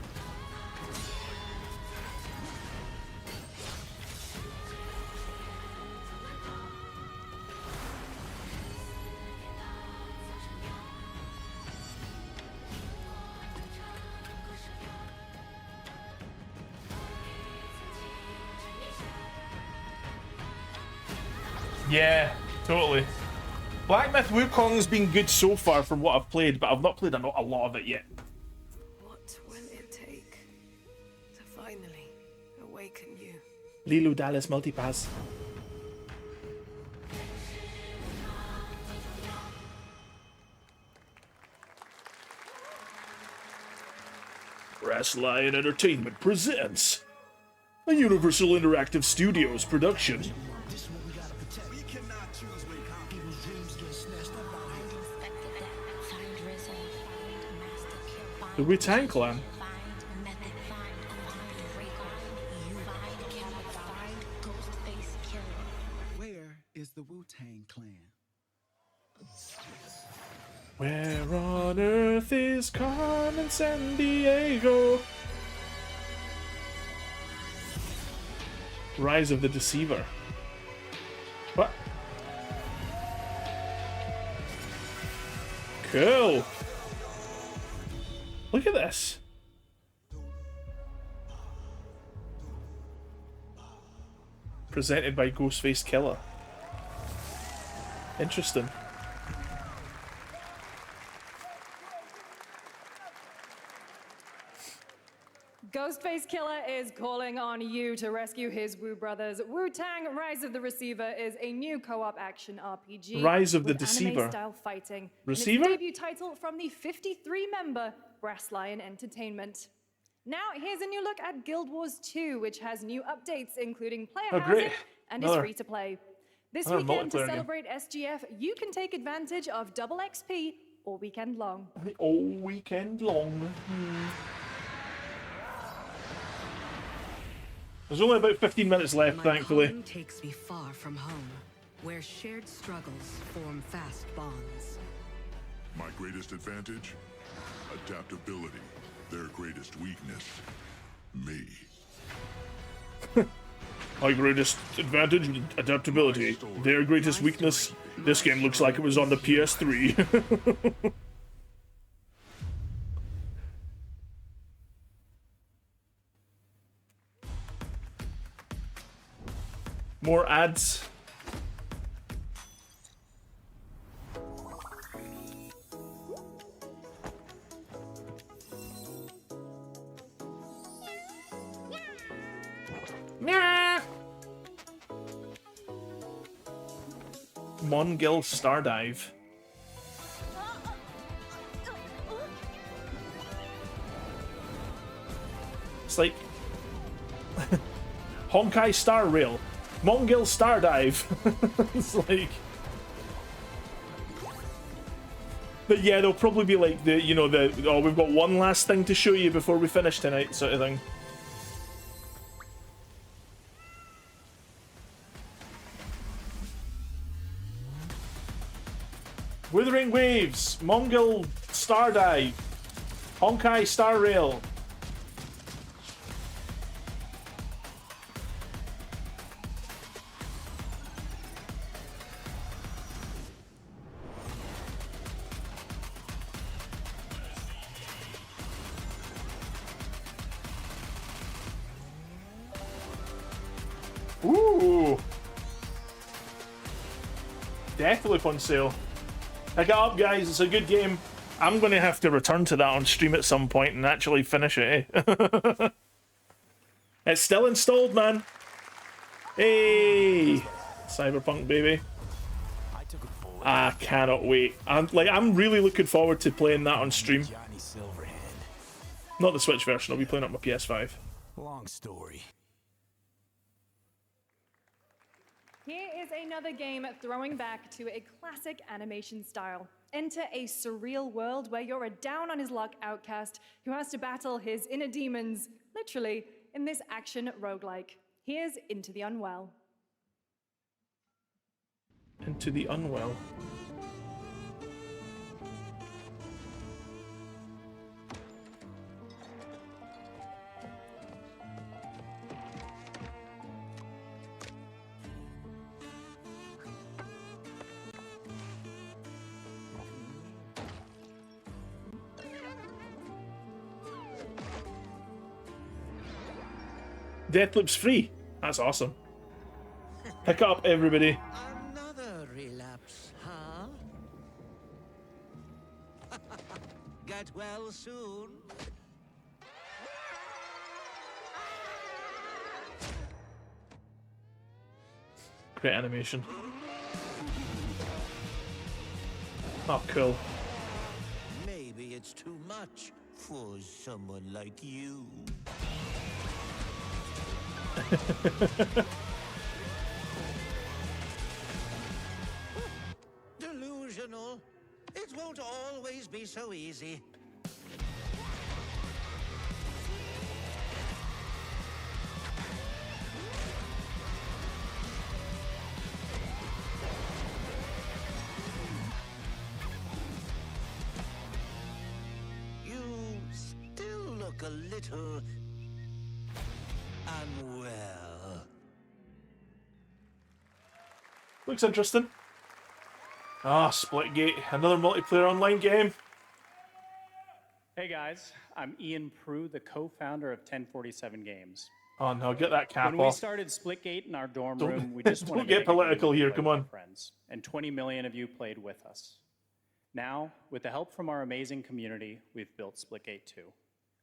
Yeah, totally. Black Myth Wukong's been good so far from what I've played, but I've not played a lot of it yet. What will it take to finally awaken you? Lilo Dallas Multipass. Brass Lion Entertainment presents a Universal Interactive Studios production. The Wu-Tang Clan. Where is the Wu-Tang Clan? Where on earth is Carmen Sandiego? Rise of the Deceiver. What? Cool. Look at this. Presented by Ghostface Killer. Interesting. Ghostface Killer is calling on you to rescue his Wu brothers. Wu-Tang Rise of the Receiver is a new co-op action RPG. Rise of the with Deceiver. anime-style fighting. Receiver? And its debut title from the 53-member Brass Lion Entertainment. Now, here's a new look at Guild Wars 2, which has new updates, including player housing, and is free to play. This weekend, to celebrate SGF, you can take advantage of double XP all weekend long. All weekend long. There's only about 15 minutes left, thankfully. Home takes me far from home, where shared struggles form fast bonds. My greatest advantage? Adaptability. Their greatest weakness? Me. My greatest advantage, adaptability. Their greatest weakness, this game looks like it was on the PS3. More ads. Mongil Stardive. It's like Honkai Star Rail. Mongil Stardive. It's like, but yeah, they'll probably be like the, you know, the, oh, we've got one last thing to show you before we finish tonight sort of thing. Withering Waves, Mongil Stardive, Honkai Star Rail. Ooh. Deathloop on sale. Pick it up, guys. It's a good game. I'm going to have to return to that on stream at some point and actually finish it, eh? It's still installed, man. Hey! Cyberpunk, baby. I cannot wait. I'm really looking forward to playing that on stream. Not the Switch version. I'll be playing it on my PS5. Long story. Here is another game throwing back to a classic animation style. Enter a surreal world where you're a down-on-his-luck outcast who has to battle his inner demons, literally, in this action roguelike. Here's Into the Unwell. Into the Unwell. Deathloop's free. That's awesome. Pick it up, everybody. Another relapse, huh? Get well soon. Great animation. Oh, cool. Maybe it's too much for someone like you. Delusional. It won't always be so easy. You still look a little unwell. Looks interesting. Ah, Splitgate, another multiplayer online game. Hey guys, I'm Ian Prue, the co-founder of 1047 Games. Oh no, get that cap When we off. started Splitgate in our dorm Don't- room, we just wanted don't to get make a game political we here, could come play with on. our friends, and 20 million of you played with us. Now, with the help from our amazing community, we've built Splitgate 2.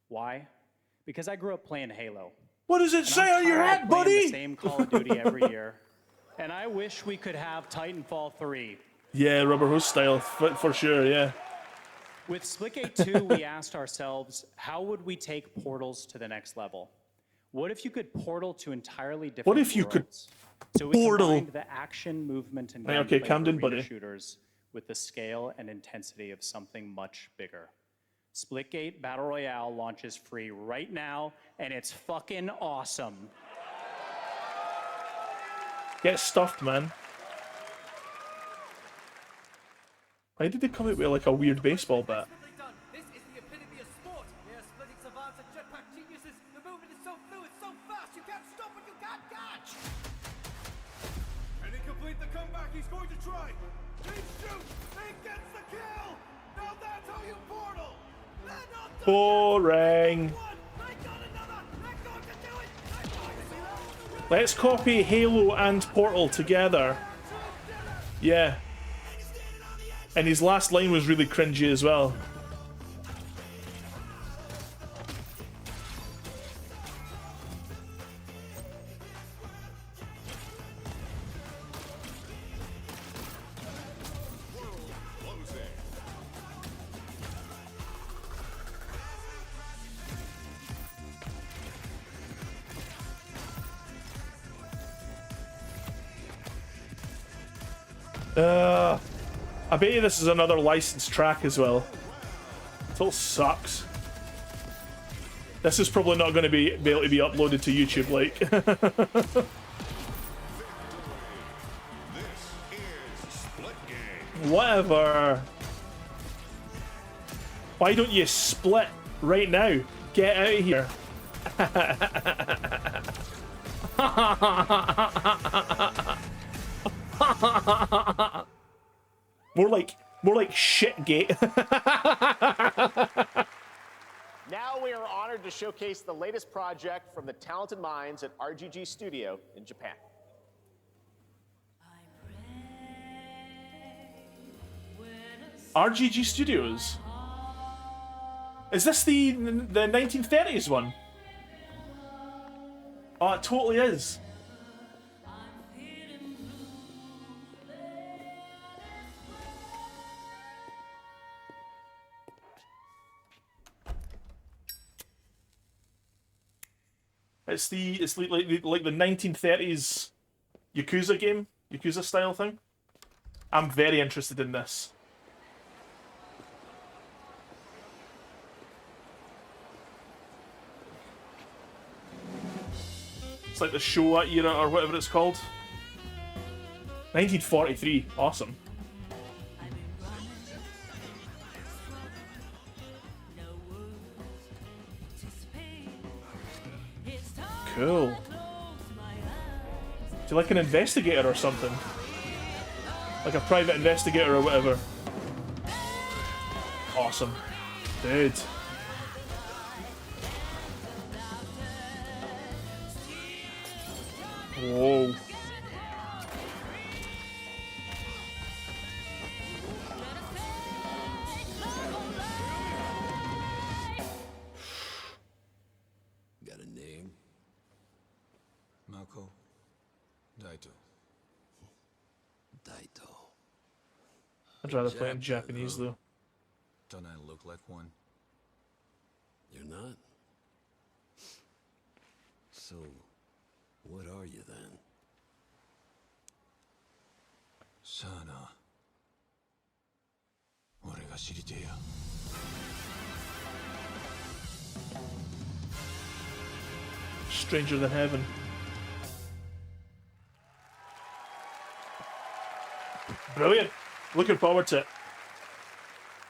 Why? Because I grew up playing Halo. What does it And say I'm on your tired of hat, playing buddy? The same Call of Duty every year. And I wish we could have Titanfall 3. Yeah, rubber hose style, for sure, yeah. With Splitgate 2, we asked ourselves, how would we take Portals to the next level? What if you could portal to entirely different What if you could worlds? So we portal? combined the action, movement, and Right, okay, gameplay calm for down, buddy. arena shooters with the scale and intensity of something much bigger. Splitgate Battle Royale launches free right now, and it's fucking awesome. Get stuffed, man. Why did they come out with like a weird baseball bat? This is the epitome of sport. We are splitting savants and jetpack geniuses. The movement is so fluid, so fast, you can't stop what you can't catch. And to complete the comeback, he's going to try. He shoots. He gets the kill. Now that's how you portal. Boring. Let's copy Halo and Portal together. Yeah. And his last line was really cringy as well. I bet you this is another licensed track as well. It all sucks. This is probably not going to be able to be uploaded to YouTube, like. Whatever. Why don't you split right now? Get out of here. More like Shitgate. Now we are honored to showcase the latest project from the talented minds at RGG Studio in Japan. RGG Studios. Is this the 1930s one? Oh, it totally is. It's like the 1930s Yakuza game, Yakuza style thing. I'm very interested in this. It's like the Showa era or whatever it's called. 1943, awesome. Cool. Is he like an investigator or something? Like a private investigator or whatever. Awesome. Dude. Whoa. Got a name? Mako Daito. Daito. I'd rather play in Japanese though. Don't I look like one? You're not? So, what are you then? Sana. 俺が知りてえや。 Stranger Than Heaven. Brilliant. Looking forward to it.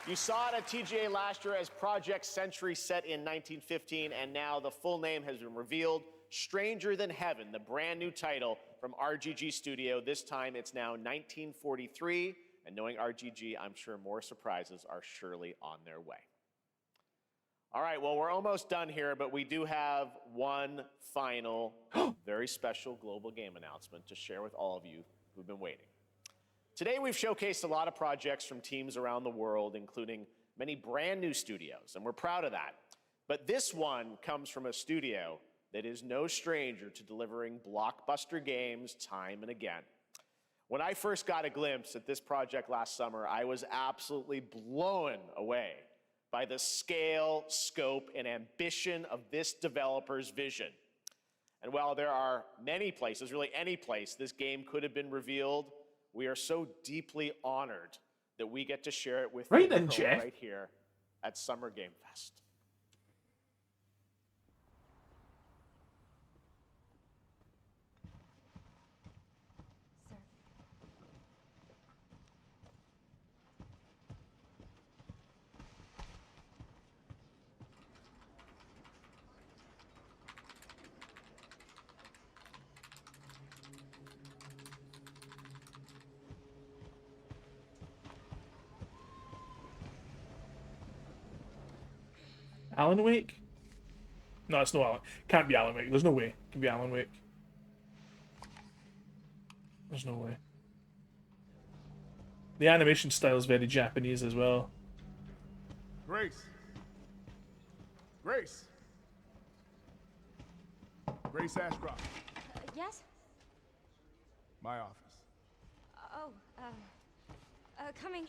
You saw it at TGA last year as Project Century set in 1915, and now the full name has been revealed. Stranger Than Heaven, the brand new title from RGG Studio. This time it's now 1943, and knowing RGG, I'm sure more surprises are surely on their way. All right, well, we're almost done here, but we do have one final, very special global game announcement to share with all of you who've been waiting. Today, we've showcased a lot of projects from teams around the world, including many brand new studios, and we're proud of that. But this one comes from a studio that is no stranger to delivering blockbuster games time and again. When I first got a glimpse at this project last summer, I was absolutely blown away by the scale, scope, and ambition of this developer's vision. And while there are many places, really any place, this game could have been revealed, we are so deeply honored that we get to share it with you right here at Summer Game Fest. Alan Wake? No, it's no Alan. Can't be Alan Wake. There's no way. It can be Alan Wake. There's no way. The animation style is very Japanese as well. Grace. Grace. Grace Ashcroft. Yes? My office. Oh, coming.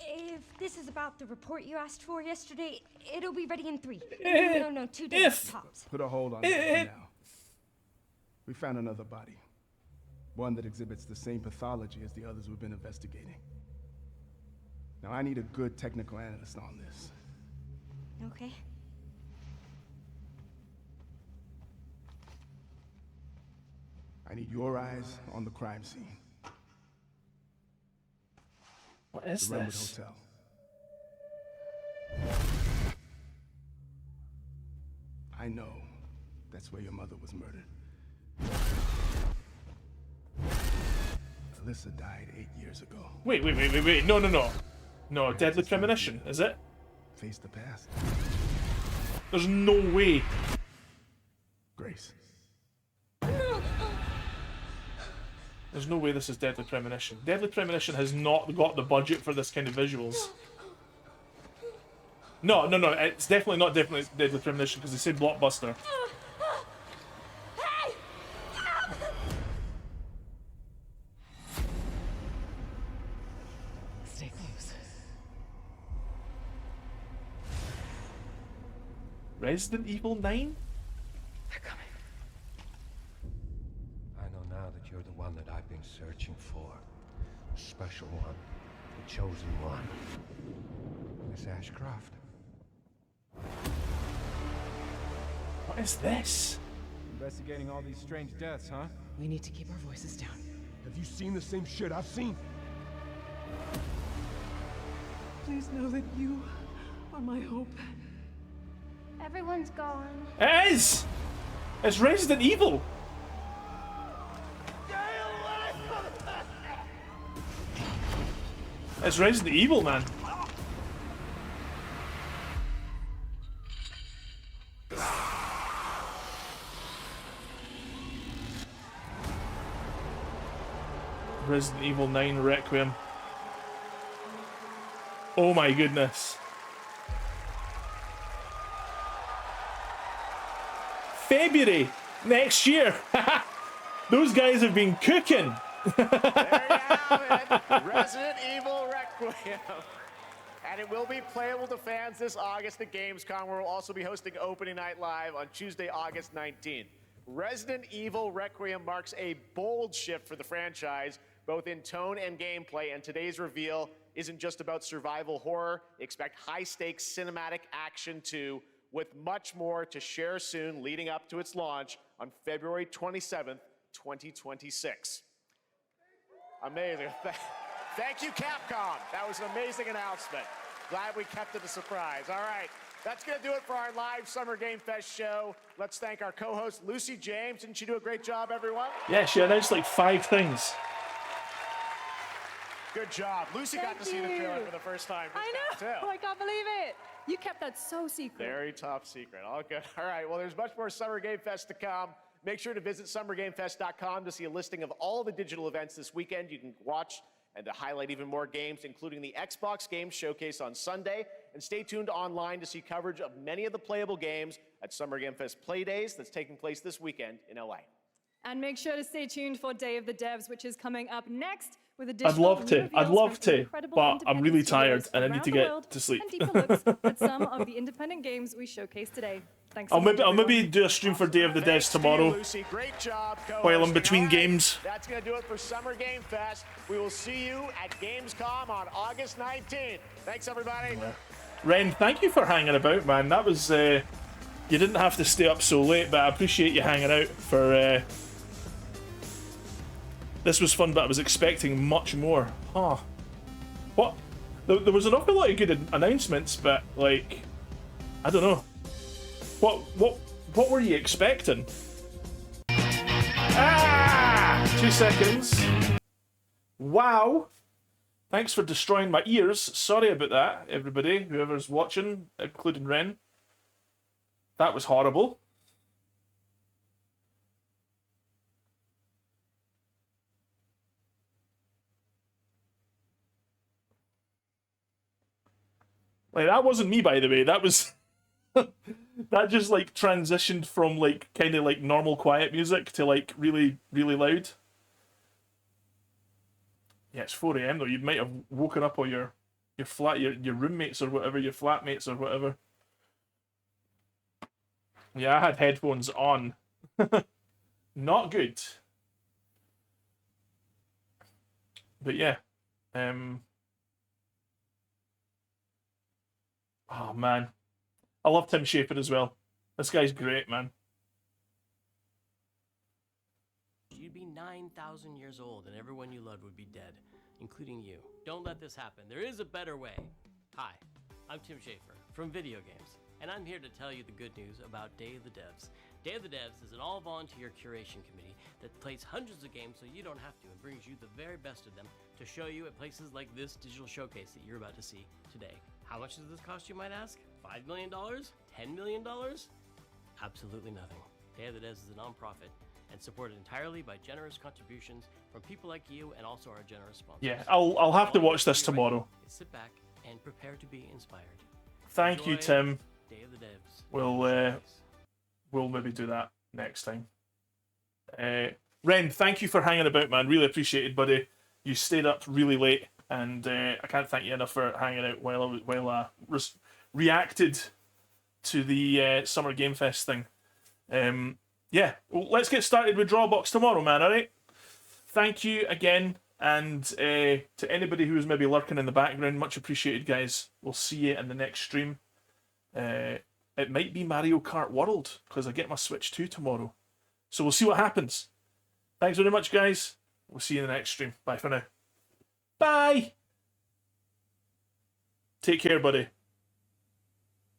If this is about the report you asked for yesterday, it'll be ready in 3. No, 2 days tops. Put a hold on it for now. We found another body. One that exhibits the same pathology as the others we've been investigating. Now, I need a good technical analyst on this. Okay. I need your eyes on the crime scene. What is the Redwood this? Hotel. I know that's where your mother was murdered. Alyssa died 8 years ago. Wait. No, Deadly Premonition, is it? Face the past. There's no way. Grace. There's no way this is Deadly Premonition. Deadly Premonition has not got the budget for this kind of visuals. No, it's definitely not Deadly Premonition because they said Blockbuster. Stay close. Resident Evil 9? They're coming. I know now that you're the one that I've been searching for. The special one. The chosen one. Miss Ashcroft. What is this? Investigating all these strange deaths, huh? We need to keep our voices down. Have you seen the same shit I've seen? Please know that you are my hope. Everyone's gone. It is! It's Resident Evil! It's Resident Evil, man. Resident Evil 9 Requiem. Oh my goodness. February next year. Those guys have been cooking. There you have it. Resident Evil Requiem. And it will be playable to fans this August at Gamescom, where we'll also be hosting Opening Night Live on Tuesday, August 19th. Resident Evil Requiem marks a bold shift for the franchise, both in tone and gameplay, and today's reveal isn't just about survival horror. Expect high-stakes cinematic action too, with much more to share soon leading up to its launch on February 27th, 2026. Amazing. Thank you, Capcom. That was an amazing announcement. Glad we kept it a surprise. All right, that's going to do it for our live Summer Game Fest show. Let's thank our co-host, Lucy James. Didn't she do a great job, everyone? Yeah, she announced like 5 things. Good job. Lucy got to see the trailer for the first time. I know. Too. I can't believe it. You kept that so secret. Very top secret. All good. All right. Well, there's much more Summer Game Fest to come. Make sure to visit summergamefest.com to see a listing of all the digital events this weekend. You can watch and to highlight even more games, including the Xbox Games Showcase on Sunday. And stay tuned online to see coverage of many of the playable games at Summer Game Fest Play Days that's taking place this weekend in LA. And make sure to stay tuned for Day of the Devs, which is coming up next with additional I'd love to, but I'm really tired and I need to get to sleep. And deeper looks at some of the independent games we showcased today. Thanks. I'll maybe do a stream for Day of the Devs tomorrow. Lucy, great job, while I'm between games. That's going to do it for Summer Game Fest. We will see you at Gamescom on August 19th. Thanks, everybody. Ren, thank you for hanging about, man. That was you didn't have to stay up so late, but I appreciate you hanging out for. This was fun, but I was expecting much more. Huh. What? There was an awful lot of good announcements, but like, I don't know. What were you expecting? Ah! 2 seconds. Wow. Thanks for destroying my ears. Sorry about that, everybody, whoever's watching, including Ren. That was horrible. Like, that wasn't me, by the way. That was... that just, like, transitioned from, like, kind of, like, normal quiet music to, like, really, really loud. Yeah, it's 4 AM, though. You might have woken up all your roommates or whatever, your flatmates or whatever. Yeah, I had headphones on. Not good. But yeah. Oh, man. I love Tim Schafer as well. This guy's great, man. You'd be 9,000 years old and everyone you loved would be dead, including you. Don't let this happen. There is a better way. Hi, I'm Tim Schafer from Video Games. And I'm here to tell you the good news about Day of the Devs. Day of the Devs is an all-volunteer curation committee that plays hundreds of games so you don't have to and brings you the very best of them to show you at places like this digital showcase that you're about to see today. How much does this cost, you might ask? $5 million? $10 million? Absolutely nothing. Day of the Devs is a nonprofit and supported entirely by generous contributions from people like you and also our generous sponsors. Yeah, I'll have to watch this tomorrow. Sit back and prepare to be inspired. Thank you, Tim. Day of the Devs. We'll maybe do that next time. Ren, thank you for hanging about, man. Really appreciated, buddy. You stayed up really late, and I can't thank you enough for hanging out while I reacted to the Summer Game Fest thing. Yeah, well, let's get started with Drawbox tomorrow, man. All right. Thank you again, and to anybody who's maybe lurking in the background, much appreciated, guys. We'll see you in the next stream. It might be Mario Kart World, because I get my Switch 2 tomorrow. So we'll see what happens. Thanks very much, guys. We'll see you in the next stream. Bye for now. Bye! Take care, buddy.